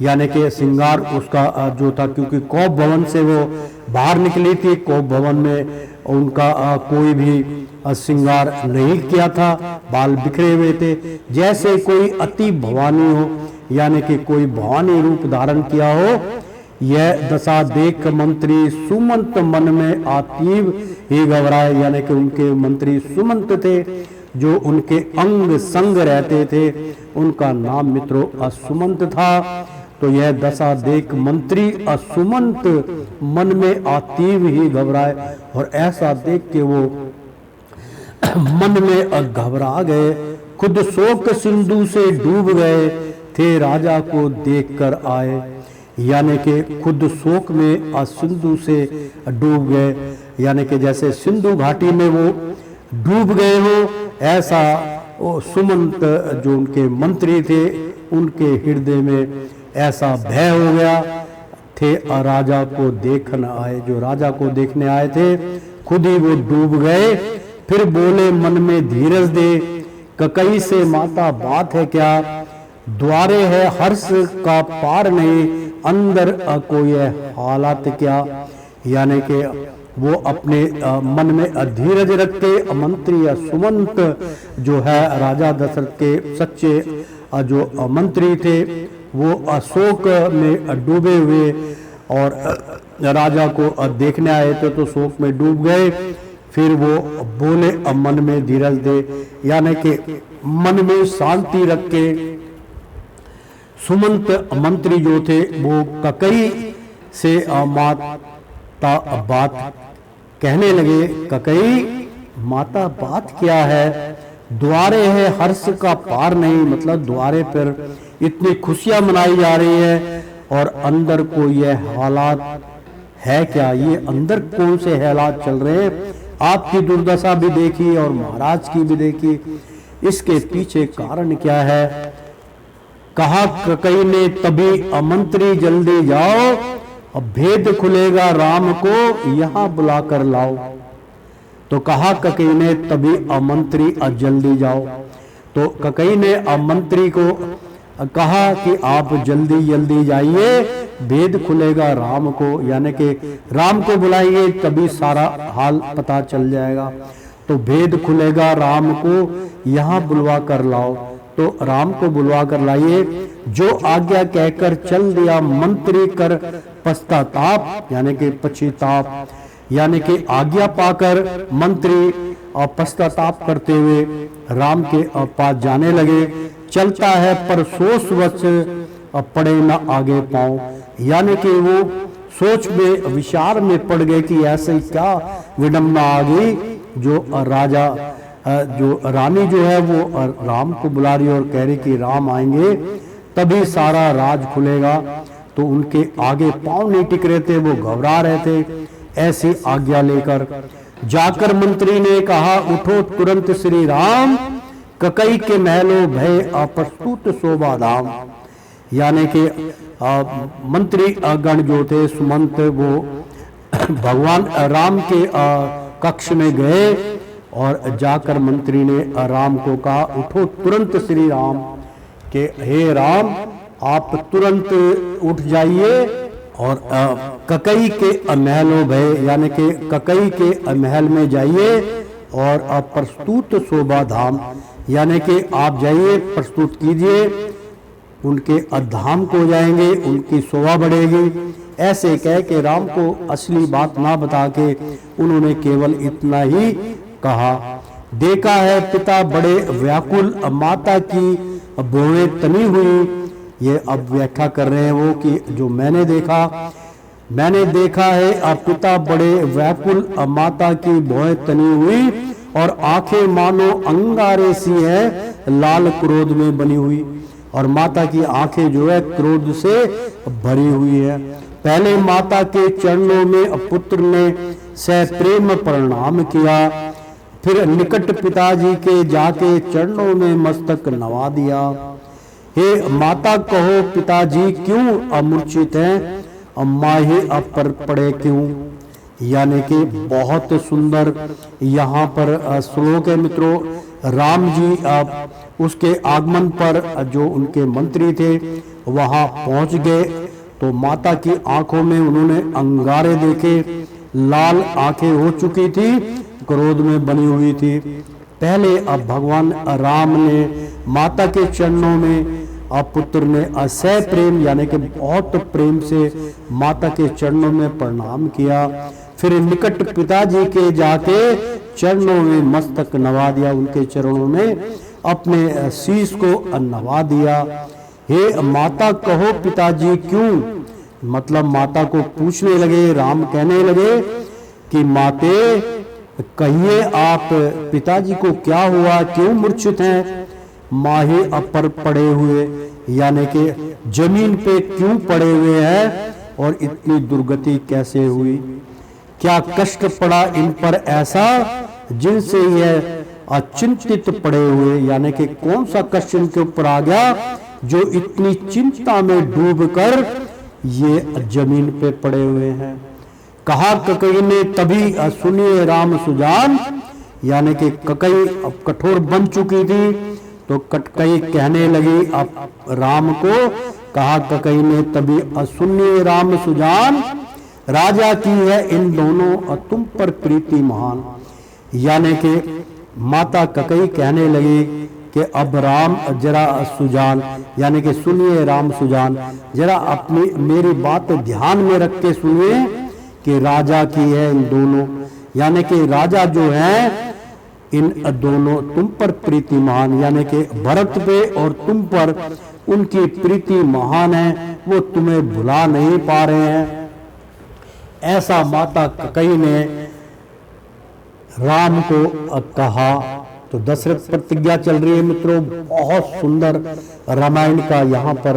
यानी कि श्रृंगार उसका जो था, क्योंकि कौप भवन से वो बाहर निकली थी, कौप भवन में उनका कोई भी श्रृंगार नहीं किया था, बाल बिखरे हुए थे, जैसे कोई अति भवानी हो, यानी कि कोई भवानी रूप धारण किया हो। यह दशा देख मंत्री सुमंत मन में आतीव ही घबराए, यानी कि उनके मंत्री सुमंत थे जो उनके अंग संग रहते थे, उनका नाम मित्रों असुमंत था। तो यह दशा देख मंत्री असुमंत मन में आतीव ही घबराए और ऐसा देख के वो मन में घबरा गए, खुद शोक सिंधु से डूब गए थे, राजा को देखकर आए, यानी कि खुद शोक में सिंधु से डूब गए, यानी कि जैसे सिंधु घाटी में वो डूब गए हो, ऐसा वो सुमंत जो उनके मंत्री थे उनके हृदय में ऐसा भय हो गया थे। राजा को देखने आए, जो राजा को देखने आए थे खुद ही वो डूब गए। फिर बोले मन में धीरज दे, ककई से माता बात है क्या, द्वारे है हर्ष का पार नहीं, अंदर को यह हालात क्या, यानी कि वो अपने मन में धीरज रख के मंत्री या सुमंत जो है राजा दशरथ के सच्चे जो मंत्री थे वो अशोक में डूबे हुए और राजा को देखने आए थे तो शोक में डूब गए। फिर वो बोले मन में धीरज दे, यानी कि मन में शांति रख के सुमंत मंत्री जो थे वो ककई से माता बात कहने लगे। ककई माता बात क्या है, द्वारे है हर्ष का पार नहीं, मतलब द्वारे पर इतनी खुशियां मनाई जा रही है और अंदर को यह हालात है क्या, ये अंदर कौन से हालात चल रहे हैं। आपकी दुर्दशा भी देखी और महाराज की भी देखी, इसके पीछे कारण क्या है। कहा ककई ने तभी मंत्री जल्दी जाओ, अब भेद खुलेगा राम को यहां बुला कर लाओ। तो कहा ककई ने तभी मंत्री जल्दी जाओ, तो ककई ने मंत्री को कहा कि आप जल्दी जल्दी जाइए, भेद खुलेगा राम को, यानी कि राम को बुलाइए तभी सारा हाल पता चल जाएगा। तो भेद खुलेगा राम को यहाँ बुलवा कर लाओ, तो राम को बुलवा कर लाइए। जो आज्ञा कहकर चल दिया मंत्री कर पश्चाताप, यानी कि पश्चाताप, यानी कि आज्ञा पाकर मंत्री पश्चाताप करते हुए राम के पास जाने लगे। चलता है पर सोच वच पड़े न आगे पाओ, यानी कि वो सोच में विचार में पड़ गए कि ऐसे क्या विडम्बना आ गई, जो राजा जो रानी जो है वो राम को बुला रही और कह रही कि राम आएंगे तभी सारा राज खुलेगा। तो उनके आगे पांव नहीं टिक रहे थे, वो घबरा रहे थे। ऐसी आज्ञा लेकर जाकर मंत्री ने कहा, उठो तुरंत श्री राम, ककई के महलों भय अप्रस्तुत शोभा धाम। यानी कि मंत्री गण जो थे सुमंत, वो भगवान राम के कक्ष में गए और जाकर मंत्री ने राम को कहा, उठो तुरंत श्री राम, के हे राम आप तुरंत उठ जाइए और ककई के महलों भय, यानी कि ककई के महल में जाइए और प्रस्तुत शोभा धाम, यानी कि आप जाइए प्रस्तुत कीजिए, उनके धाम को जाएंगे, उनकी शोभा बढ़ेगी। ऐसे कह के राम को असली बात ना बता के उन्होंने केवल इतना ही कहा, देखा है पिता बड़े व्याकुल, माता की भौहें तनी हुई। ये अब व्याख्या कर रहे हैं वो कि जो मैंने देखा है, अब पिता बड़े व्याकुल, माता की भौहें तनी हुई और आंखें मानो अंगारे सी है, लाल क्रोध में बनी हुई। और माता की आंखें जो है क्रोध से भरी हुई है। पहले माता के चरणों में पुत्र ने सप्रेम प्रणाम किया, फिर निकट पिताजी के जाके चरणों में मस्तक नवा दिया। हे माता कहो पिताजी क्यों अमूर्छित हैं, अम्मा ही अपर पड़े क्यों। यानी कि बहुत सुंदर यहाँ पर श्लोक है मित्रों। राम जी उसके आगमन पर जो उनके मंत्री थे वहां पहुंच गए तो माता की आंखों में उन्होंने अंगारे देखे, लाल आंखें हो चुकी थी, क्रोध में बनी हुई थी। पहले अब भगवान राम ने माता के चरणों में पुत्र ने असह प्रेम यानी कि बहुत प्रेम से माता के चरणों में प्रणाम किया, फिर निकट पिताजी के जाके चरणों में मस्तक नवा दिया, उनके चरणों में अपने शीश को नवा दिया। हे माता कहो पिताजी क्यों, मतलब माता को पूछने लगे, राम कहने लगे कि माते कहिए आप पिताजी को क्या हुआ, क्यों मूर्छित हैं, माही अपर पड़े हुए यानी कि जमीन पे क्यों पड़े हुए हैं और इतनी दुर्गति कैसे हुई, क्या कष्ट पड़ा इन पर ऐसा जिनसे यह अचिंतित पड़े हुए, यानी कि कौन सा कष्ट इनके ऊपर आ गया जो इतनी चिंता में डूबकर ये जमीन पे पड़े हुए हैं। कहा ककई ने तभी सुनिए राम सुजान, यानी कि ककई अब कठोर बन चुकी थी तो ककई कहने लगी अब राम को, कहा ककई ने तभी सुनिए राम सुजान, राजा की है इन दोनों तुम पर प्रीति महान। यानी कि माता ककई कहने लगी कि अब राम जरा सुजान, यानी कि सुनिए राम सुजान, जरा अपनी मेरी बात ध्यान में रख के सुनिए कि राजा की है इन दोनों, यानी कि राजा जो है इन दोनों तुम पर प्रीति महान, यानी कि भरत पे और तुम पर उनकी प्रीति महान है, वो तुम्हें भुला नहीं पा रहे हैं। ऐसा माता ककई ने राम को कहा। तो दशरथ प्रतिज्ञा चल रही है मित्रों, बहुत सुंदर रामायण का यहाँ पर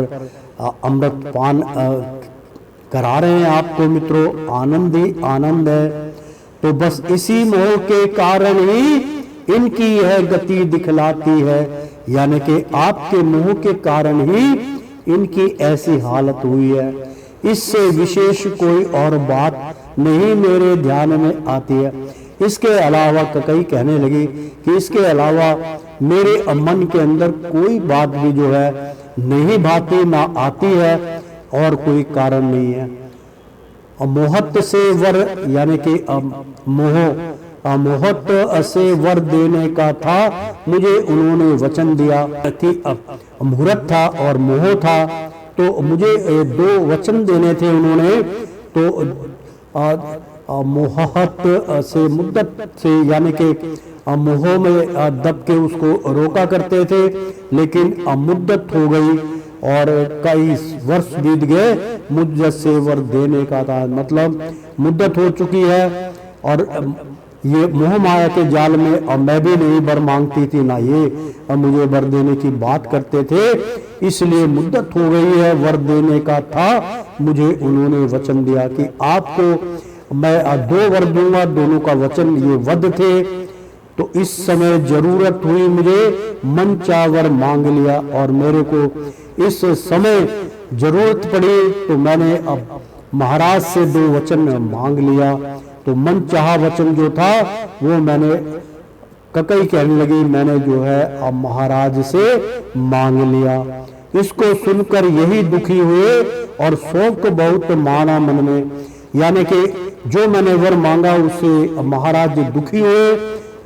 अमृत पान करा रहे हैं आपको मित्रों, आनंद ही आनंद है। तो बस इसी मोह के कारण ही इनकी यह गति दिखलाती है, यानी कि आपके मोह के कारण ही इनकी ऐसी हालत हुई है, इससे विशेष कोई और बात नहीं मेरे ध्यान में आती है। इसके अलावा ककई कहने लगी कि इसके अलावा मेरे मन के अंदर कोई बात भी जो है नहीं भाती ना आती है और कोई कारण नहीं है। मोहत से वर यानी कि मोहत से वर देने का था, मुझे उन्होंने वचन दिया कि मुहूर्त था और मोह था, तो मुझे दो वचन देने थे उन्होंने। तो मोहत से मुद्दत से यानी कि मोह में दब के उसको रोका करते थे, लेकिन मुद्दत हो गई और कई वर्ष बीत गए, मुद्दत से वर देने का था, मतलब मुद्दत हो चुकी है और ये मोह माया के जाल में अब मैं भी नहीं वर मांगती थी, ना ये अब मुझे वर देने की बात करते थे, इसलिए मुद्दत हो गई है, वर देने का था। मुझे उन्होंने वचन दिया कि आपको मैं 2 वर दूंगा, दोनों का वचन ये वध थे। तो इस समय जरूरत हुई, मुझे मन चावर मांग लिया, और मेरे को इस समय जरूरत पड़ी तो मैंने अब महाराज से 2 वचन मांग लिया। तो मन चाहा वचन जो था वो मैंने, ककई कहने लगी, मैंने जो है अब महाराज से मांग लिया। इसको सुनकर यही दुखी हुए और शोक बहुत माना मन में, यानी कि जो मैंने वर मांगा उससे महाराज दुखी हुए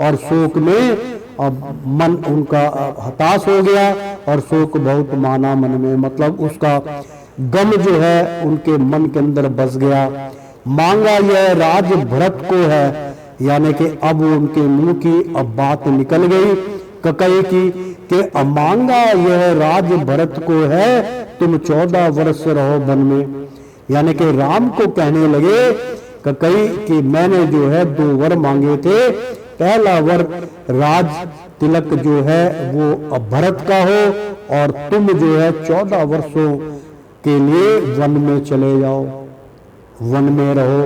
और शोक में अब मन उनका हताश हो गया और शोक बहुत माना मन में, मतलब उसका गम जो है उनके मन के अंदर बस गया। मांगा यह राज भरत को है, यानी कि अब उनके मुंह की अब बात निकल गई ककई की कि मांगा यह राज भरत को है, तुम 14 वर्ष रहो वन में। यानी कि राम को कहने लगे ककई कि मैंने जो है 2 वर मांगे थे, पहला वर राज तिलक जो है वो भरत का हो, और तुम जो है 14 वर्षों के लिए वन में चले जाओ, वन में रहो।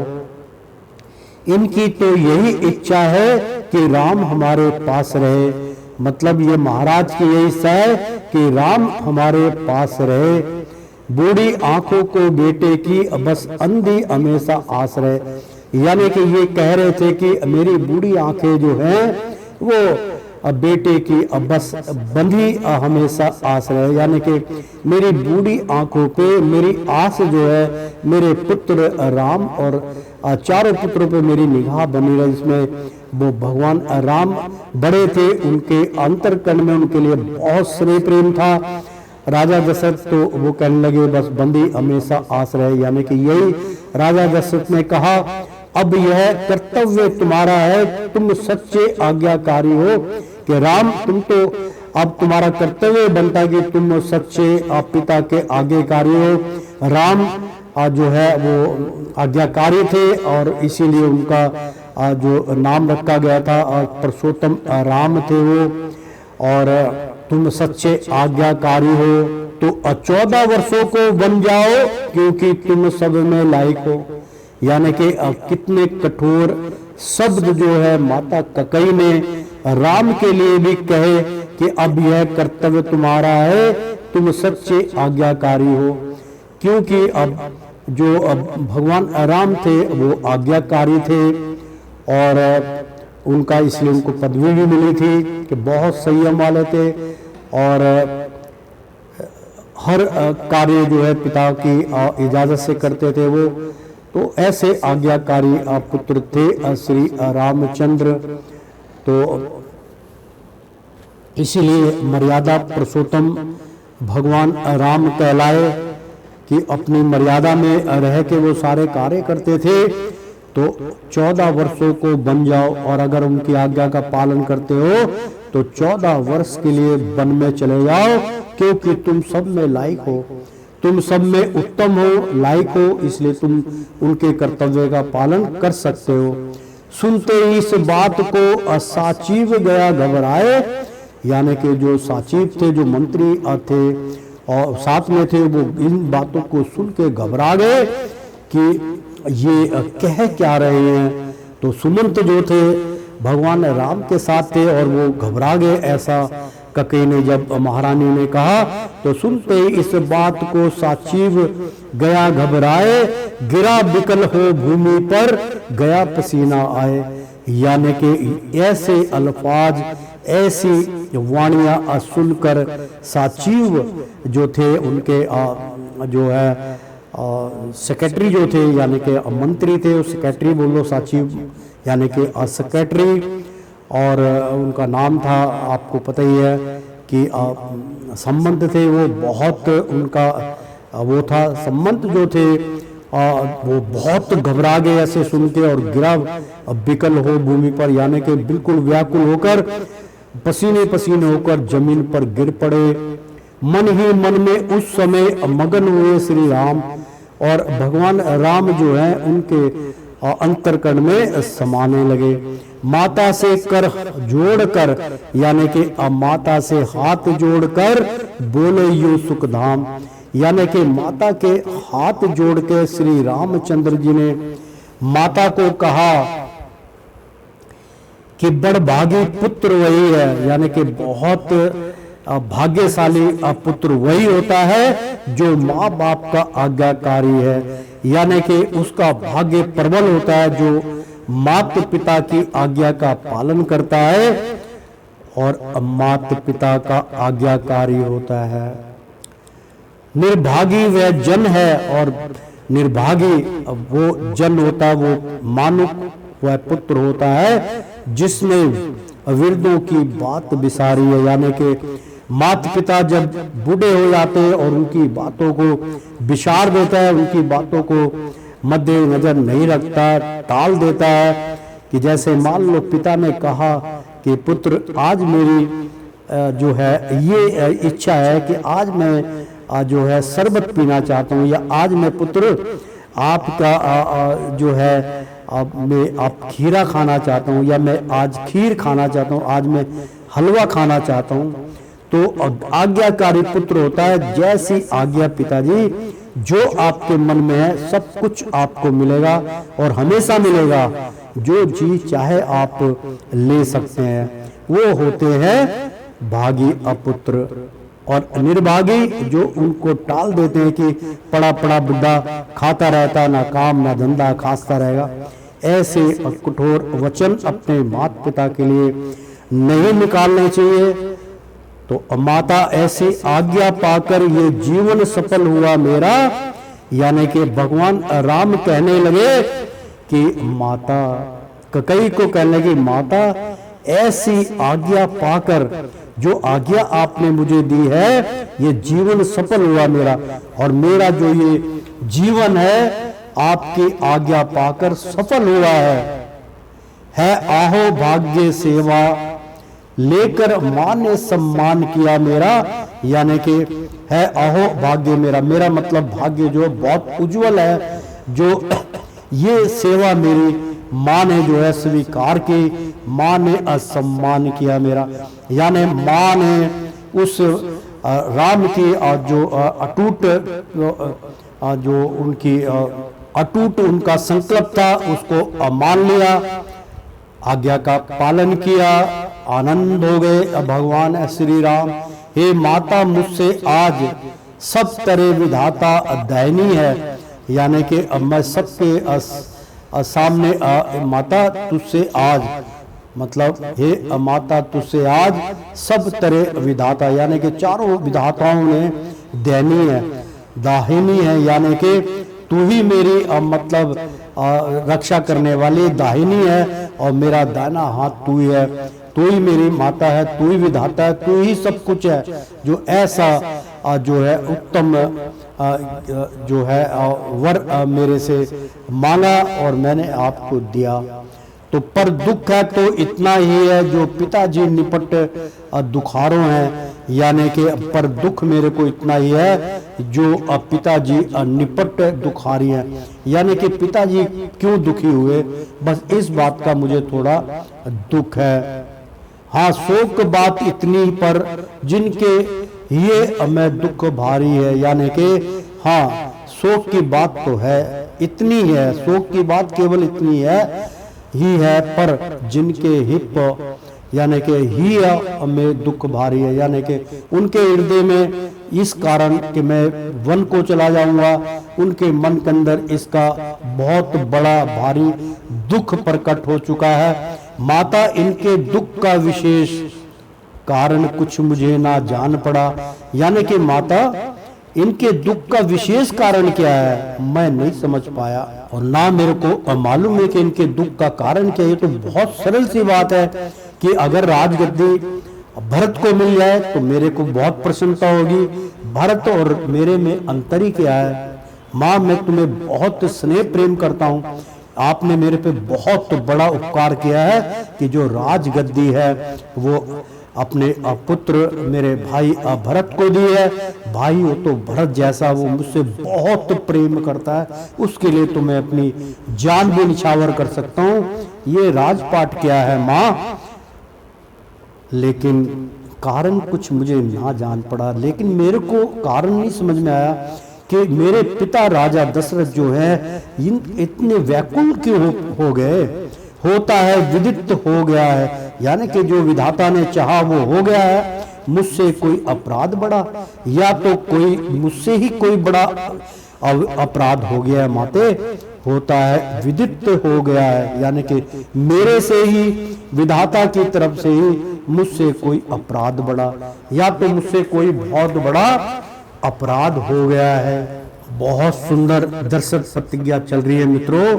इनकी तो यही इच्छा है कि राम हमारे पास रहे, मतलब ये महाराज की यही इच्छा है कि राम हमारे पास रहे। बूढ़ी आंखों को बेटे की बस अंधी हमेशा आस रहे, यानी कि ये कह रहे थे कि मेरी बूढ़ी आंखें जो हैं वो बेटे की बस बंधी हमेशा आस रहे, यानी कि मेरी बूढ़ी आंखों पे मेरी आस जो है मेरे पुत्र राम और 4 पुत्रों पे मेरी निगाह बनी रहे, जिसमें वो भगवान राम बड़े थे, उनके अंतरकरण में उनके लिए बहुत स्नेह प्रेम था। राजा दशरथ तो वो कहने लगे बस बंदी हमेशा आस रहे, यानी कि यही राजा दशरथ ने कहा अब यह कर्तव्य तुम्हारा है, तुम सच्चे आज्ञाकारी हो कि राम तुम तो अब तुम्हारा कर्तव्य बनता कि तुम सच्चे पिता के आज्ञाकारी हो। राम जो है वो आज्ञाकारी थे और इसीलिए उनका जो नाम रखा गया था पुरुषोत्तम राम थे वो, और तुम सच्चे आज्ञाकारी हो तो 14 वर्षों को बन जाओ क्योंकि तुम सब में लायक हो। यानी कि कितने कठोर शब्द जो है माता ककई ने राम के लिए भी कहे कि अब यह कर्तव्य तुम्हारा है, तुम सच्चे आज्ञाकारी हो, क्योंकि अब जो भगवान राम थे वो आज्ञाकारी थे और उनका इसलिए उनको पदवी भी मिली थी कि बहुत संयम वाले थे और हर कार्य जो है पिता की इजाजत से करते थे वो। तो ऐसे आज्ञाकारी पुत्र थे श्री रामचंद्र। तो इसीलिए मर्यादा पुरुषोत्तम भगवान राम कहलाए कि अपनी मर्यादा में रह के वो सारे कार्य करते थे। तो 14 वर्षों को बन जाओ और अगर उनकी आज्ञा का पालन करते हो तो 14 वर्ष के लिए वन में चले जाओ, क्योंकि तुम सब में लायक हो, तुम सब में उत्तम हो, लायक हो, इसलिए तुम उनके कर्तव्य का पालन कर सकते हो। सुनते ही इस बात को साचिव गया घबराए, यानी कि जो साचिव थे, जो मंत्री थे और साथ में थे, वो इन बातों को सुन के घबरा गए कि ये कह क्या रहे हैं। तो सुमंत जो थे भगवान राम के साथ थे और वो घबरा गए। ऐसा ककई ने जब महारानी ने कहा तो सुनते ही इस बात को साचिव गया घबराए, गिरा बिकल हो भूमि पर, गया पसीना आए। यानी कि ऐसे अल्फाज, ऐसी वाणियां सुनकर साचिव जो थे उनके जो है सेक्रेटरी जो थे, यानी कि मंत्री थे, सेक्रेटरी बोलो साचिव यानी कि सेक्रेटरी, और उनका नाम था आपको पता ही है कि संबंध थे वो बहुत उनका वो था। संबंध जो थे वो बहुत घबरा गए ऐसे सुन के और गिरा बिकल हो भूमि पर, यानी कि बिल्कुल व्याकुल होकर पसीने पसीने होकर जमीन पर गिर पड़े। मन ही मन में उस समय मगन हुए श्री राम, और भगवान राम जो है उनके और अंतरकरण में समाने लगे। माता से कर जोड़कर यानी कि अब माता से हाथ जोड़कर बोले यो सुखधाम, यानी कि माता के हाथ जोड़ के श्री रामचंद्र जी ने माता को कहा कि बड़भागी पुत्र वही है, यानी कि बहुत भाग्यशाली पुत्र वही होता है जो माँ बाप का आज्ञाकारी है, यानी कि उसका भाग्य प्रबल होता है जो माता पिता की आज्ञा का पालन करता है और माता पिता का आज्ञाकारी होता है। निर्भागी वह जन है और निर्भागी वो जन होता है, वो मानुक वह पुत्र होता है जिसने विरदों की बात बिसारी है, यानी कि माता पिता जब बूढ़े हो जाते हैं और उनकी बातों को बिसार देता है, उनकी बातों को मद्देनजर नहीं रखता, टाल देता है। कि जैसे मान लो पिता ने कहा कि पुत्र आज मेरी जो है ये इच्छा है कि आज मैं जो है शरबत पीना चाहता हूँ, या आज मैं पुत्र आपका जो है मैं आप खीरा खाना चाहता हूँ, या मैं आज खीर खाना चाहता हूँ, आज मैं हलवा खाना चाहता हूँ। तो आज्ञाकारी पुत्र होता है, जैसी आज्ञा पिताजी जो आपके मन में है सब कुछ आपको मिलेगा और हमेशा मिलेगा, जो चीज चाहे आप ले सकते हैं। वो होते हैं भागी अपुत्र। और निर्भागी जो उनको टाल देते हैं कि पड़ा पड़ा बुढ़ा खाता रहता, ना काम ना धंधा, खांसता रहेगा। ऐसे कठोर वचन अपने माता पिता के लिए नहीं निकालने चाहिए। तो माता ऐसी आज्ञा पाकर ये जीवन सफल हुआ मेरा, यानी कि भगवान राम कहने लगे कि माता ककई को कहने लगी माता ऐसी आज्ञा पाकर जो आज्ञा आपने मुझे दी है ये जीवन सफल हुआ मेरा, और मेरा जो ये जीवन है आपकी आज्ञा पाकर सफल हुआ है आहो भाग्य सेवा लेकर मां ने सम्मान किया मेरा, यानी कि है आहो भाग्य मेरा, मेरा मतलब भाग्य जो बहुत उज्जवल है, जो ये सेवा मेरी मां ने जो है स्वीकार की, मां ने असम्मान किया मेरा, यानी मां ने उस राम की जो अटूट जो उनकी अटूट उनका संकल्प था उसको मान लिया, आज्ञा का पालन किया, आनंद हो गए भगवान श्री राम। हे माता मुझसे आज सब तरह विधाता दयनीय है, यानी कि अब मैं सबके सामने माता तुझसे आज मतलब हे माता तुझसे आज सब तरह विधाता, यानी कि चारों विधाताओं ने दयनीय है दाहिनी है, यानी कि तू ही मेरी मतलब रक्षा करने वाली दाहिनी है और मेरा दाहिना हाथ तू ही है, तू ही मेरी माता है, तू ही विधाता है, तू ही सब कुछ है। जो ऐसा जो है उत्तम जो है वर मेरे से मांगा और मैंने आपको दिया। तो पर दुख है तो इतना ही है जो पिताजी निपट दुखारों हैं, यानी कि पर दुख मेरे को इतना ही है जो पिताजी निपट दुखारी हैं, यानी कि पिताजी क्यों दुखी हुए बस इस बात का मुझे थोड़ा दुख है। हाँ शोक बात इतनी पर जिनके ये मैं दुख भारी है, यानी कि हाँ शोक की बात तो है इतनी है, शोक की बात केवल इतनी ही है पर जिनके हिप यानी कि ही में दुख भारी है, यानी कि उनके हृदय में इस कारण कि मैं वन को चला जाऊंगा, उनके मन के अंदर इसका बहुत बड़ा भारी दुख प्रकट हो चुका है। माता इनके दुख का विशेष कारण कुछ मुझे ना जान पड़ा, यानी कि माता इनके दुख का विशेष कारण क्या है मैं नहीं समझ पाया और ना मेरे को मालूम है कि इनके दुख का कारण क्या है। तो बहुत सरल सी बात है कि अगर राजगद्दी भरत को मिल जाए तो मेरे को बहुत प्रसन्नता होगी। भरत और मेरे में अंतर ही क्या है, माँ मैं तुम्हें बहुत स्नेह प्रेम करता हूँ, आपने मेरे पे बहुत बड़ा उपकार किया है कि जो राजगद्दी है वो अपने पुत्र मेरे भाई भरत को दी है। भाई हो तो भरत जैसा, वो मुझसे बहुत प्रेम करता है, उसके लिए तो मैं अपनी जान भी निछावर कर सकता हूँ। ये राजपाट क्या है माँ? लेकिन कारण कुछ मुझे ना जान पड़ा, लेकिन मेरे को कारण नहीं समझ में आया कि मेरे पिता राजा दशरथ जो है इतने व्याकुल क्यों हो गए। होता है विदित हो गया है, यानी कि जो विधाता ने चाहा वो हो गया है। मुझसे कोई अपराध बड़ा, या तो कोई मुझसे ही कोई बड़ा अपराध हो गया है माते। होता है विदित हो गया है, यानी कि मेरे से ही, विधाता की तरफ से ही मुझसे कोई अपराध बड़ा, या तो मुझसे कोई बहुत बड़ा अपराध हो गया है। बहुत सुंदर दर्शक प्रतिज्ञा चल रही है मित्रों।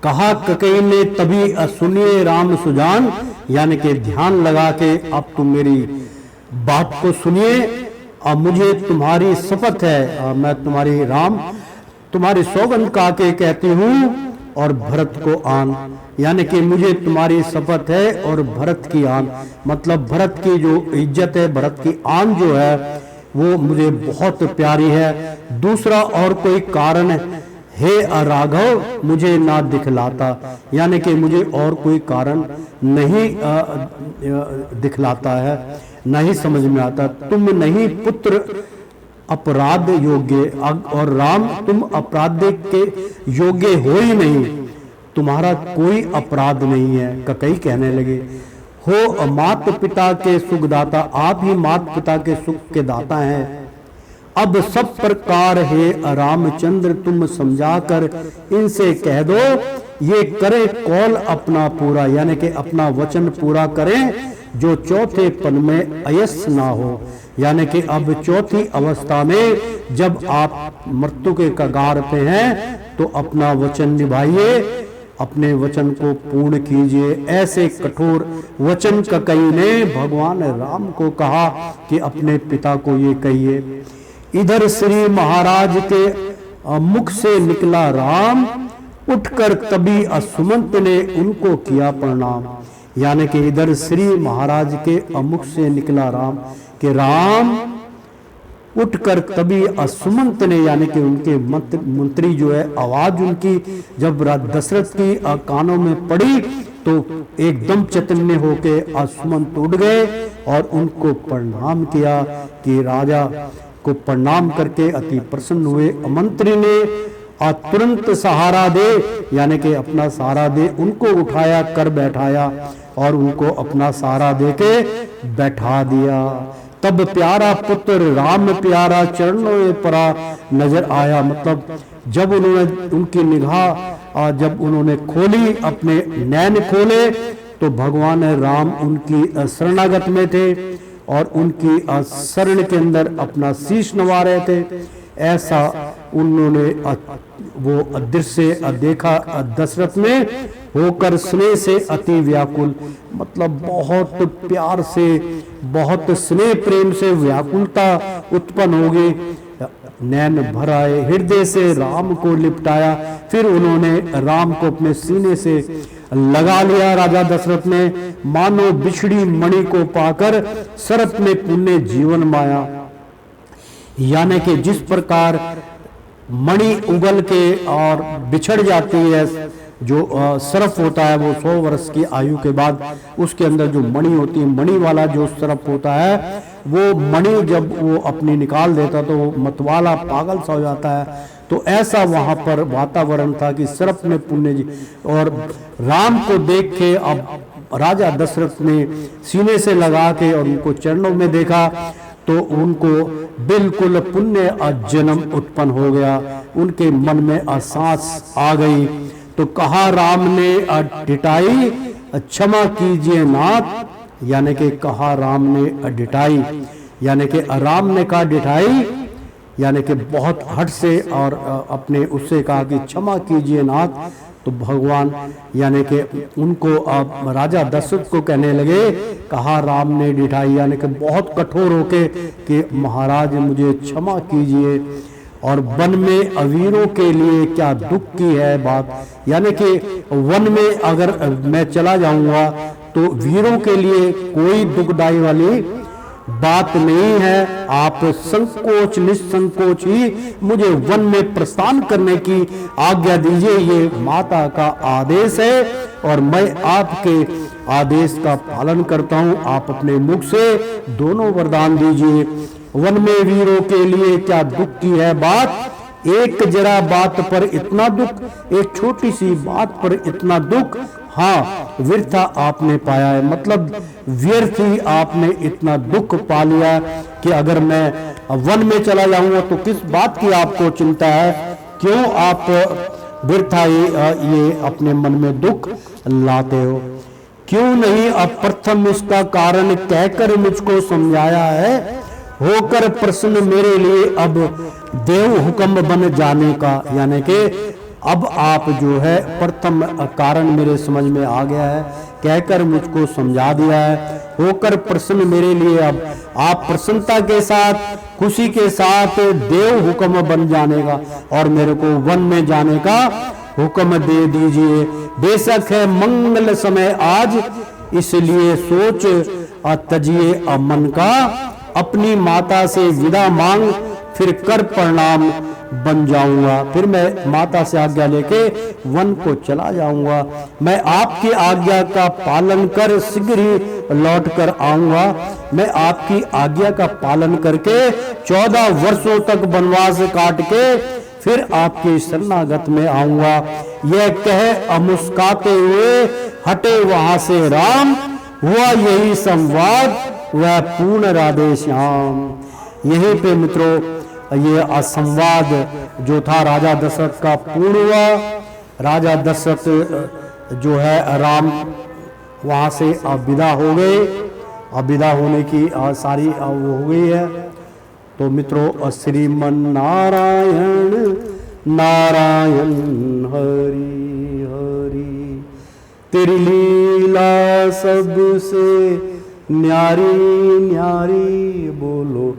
कहा ककई ने तभी सुनिए राम सुजान, यानी कि ध्यान लगा के अब तुम मेरी बात को सुनिए। अब मुझे तुम्हारी शपथ है, मैं तुम्हारी राम तुम्हारी सौगंध का के कहती हूँ, और भरत को आन, यानी कि मुझे तुम्हारी शपथ है और भरत की आन, मतलब भरत की जो इज्जत है, भरत की आन जो है वो मुझे बहुत प्यारी है। दूसरा और कोई कारण हे राघव मुझे ना दिखलाता, यानी कि मुझे और कोई कारण नहीं दिखलाता है, नहीं समझ में आता। तुम नहीं पुत्र अपराध योग्य, और राम तुम अपराध के योग्य हो ही नहीं, तुम्हारा कोई अपराध नहीं है। ककई कहने लगे हो मात पिता के सुखदाता, आप ही मात पिता के सुख के दाता हैं। अब सब प्रकार है रामचंद्र तुम समझाकर इनसे कह दो, ये करे कौल अपना पूरा, यानी कि अपना वचन पूरा करें, जो चौथे पन में अयस ना हो। यानी कि अब चौथी अवस्था में जब आप मृत्यु के कगार पे हैं तो अपना वचन निभाइए, अपने वचन को पूर्ण कीजिए। ऐसे कठोर वचन ककई ने भगवान राम को कहा कि अपने पिता को ये कहिए। इधर श्री महाराज के मुख से निकला राम, उठकर तभी सुमंत ने उनको किया प्रणाम। यानी कि इधर श्री महाराज के मुख से निकला राम कि राम उठकर तभी सुमंत ने, यानी कि उनके मंत्री जो है, आवाज उनकी जब दशरथ की कानों में पड़ी तो एकदम चैतन्य होके सुमंत उठ गए और उनको प्रणाम किया कि राजा को प्रणाम करके अति प्रसन्न हुए। मंत्री ने तुरंत सहारा दे, यानी कि अपना सहारा दे, उनको उठाया कर बैठाया और उनको अपना सहारा दे के बैठा दिया। तब प्यारा पुत्र राम प्यारा चरणों में परा नजर आया, मतलब जब उन्होंने उनकी निगाह जब उन्होंने खोली, अपने नैन खोले, तो भगवान राम उनकी शरणागत में थे और उनकी शरण के अंदर अपना शीश नवा रहे थे। ऐसा उन्होंने वो दृश्य देखा दशरथ में, होकर स्नेह से अति व्याकुल, मतलब बहुत प्यार से, बहुत स्नेह प्रेम से व्याकुलता उत्पन्न हो गई। नैन भर आए, हृदय से राम को लिपटाया, फिर उन्होंने राम को अपने सीने से लगा लिया। राजा दशरथ ने मानो बिछड़ी मणि को पाकर सरत में पुण्य जीवन माया, यानी कि जिस प्रकार मणि उगल के और बिछड़ जाती है, जो सरफ होता है वो 100 वर्ष की आयु के बाद उसके अंदर जो मणि होती है, मणि वाला जो सरफ होता है, वो मणि जब वो अपनी निकाल देता तो वो मतवाला पागल सा हो जाता है। तो ऐसा वहां पर वातावरण था कि सरफ में पुण्य जी, और राम को देख के अब राजा दशरथ ने सीने से लगा के और उनको चरणों में देखा तो उनको बिल्कुल पुण्य जन्म उत्पन्न हो गया, उनके मन में आसास आ गई। तो कहा राम ने डिटाई क्षमा कीजिए नाथ, यानी कि कहा राम ने डिटाई, यानी कि राम ने कहा डिठाई, यानी कि बहुत हट से और अपने उससे कहा कि क्षमा कीजिए नाथ। तो भगवान यानी कि उनको अब राजा दशरथ को कहने लगे, कहा राम ने डिठाई, यानी कि बहुत कठोर होके कि महाराज मुझे क्षमा कीजिए। और वन में अवीरों के लिए क्या दुख की है बात, यानी कि वन में अगर मैं चला जाऊंगा तो वीरों के लिए कोई दुखदाई वाली बात नहीं है। आप संकोच निसंकोच ही मुझे वन में प्रस्थान करने की आज्ञा दीजिए, ये माता का आदेश है और मैं आपके आदेश का पालन करता हूं। आप अपने मुख से दोनों वरदान दीजिए। वन में वीरों के लिए क्या दुख की है बात, एक जरा बात पर इतना दुख, एक छोटी सी बात पर इतना दुख। हाँ, व्यर्था आपने पाया है, मतलब व्यर्थ ही आपने इतना दुख पा लिया कि अगर मैं वन में चला जाऊंगा तो किस बात की आपको चिंता है, क्यों आप व्यर्था ये अपने मन में दुख लाते हो। क्यों नहीं अब प्रथम इसका कारण कहकर मुझको समझाया है, होकर प्रश्न मेरे लिए अब देव हुक्म बन जाने का। यानी कि अब आप जो है प्रथम कारण मेरे समझ में आ गया है, कहकर मुझको समझा दिया है। होकर प्रसन्न मेरे लिए अब आप प्रसन्नता के साथ खुशी के साथ देव हुक्म बन जाने का और मेरे को वन में जाने का हुक्म दे दीजिए। बेशक है मंगल समय आज, इसलिए सोच तजिए मन का, अपनी माता से विदा मांग फिर कर प्रणाम बन जाऊंगा। फिर मैं माता से आज्ञा लेके वन को चला जाऊंगा। मैं आपकी आज्ञा का पालन कर शीघ्र ही लौट कर आऊंगा। मैं आपकी आज्ञा का पालन करके 14 वर्षों तक वनवास काट के फिर आपके शरणागत में आऊंगा। यह कह मुस्काते हुए हटे वहां से राम, हुआ यही संवाद वह पूर्ण राधे श्याम। यहीं पे मित्रों ये संवाद जो था राजा दशरथ का पूर्ण हुआ। राजा दशरथ जो है राम वहां से विदा हो गए, विदा होने की सारी वो हो गई है। तो मित्रों श्रीमन नारायण नारायण हरि हरि, तेरी लीला सबसे न्यारी न्यारी, बोलो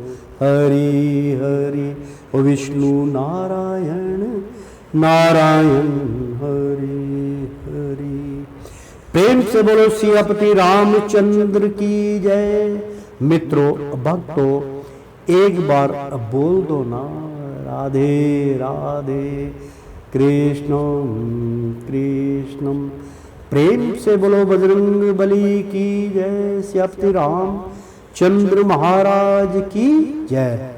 हरि हरि। ओ विष्णु नारायण नारायण हरि हरि। प्रेम से बोलो सियापति रामचंद्र की जय। मित्रों भक्तों एक बार बोल दो ना राधे राधे कृष्णम कृष्णम। प्रेम से बोलो बजरंग बली की जय, सियापति राम चंद्र महाराज की जय।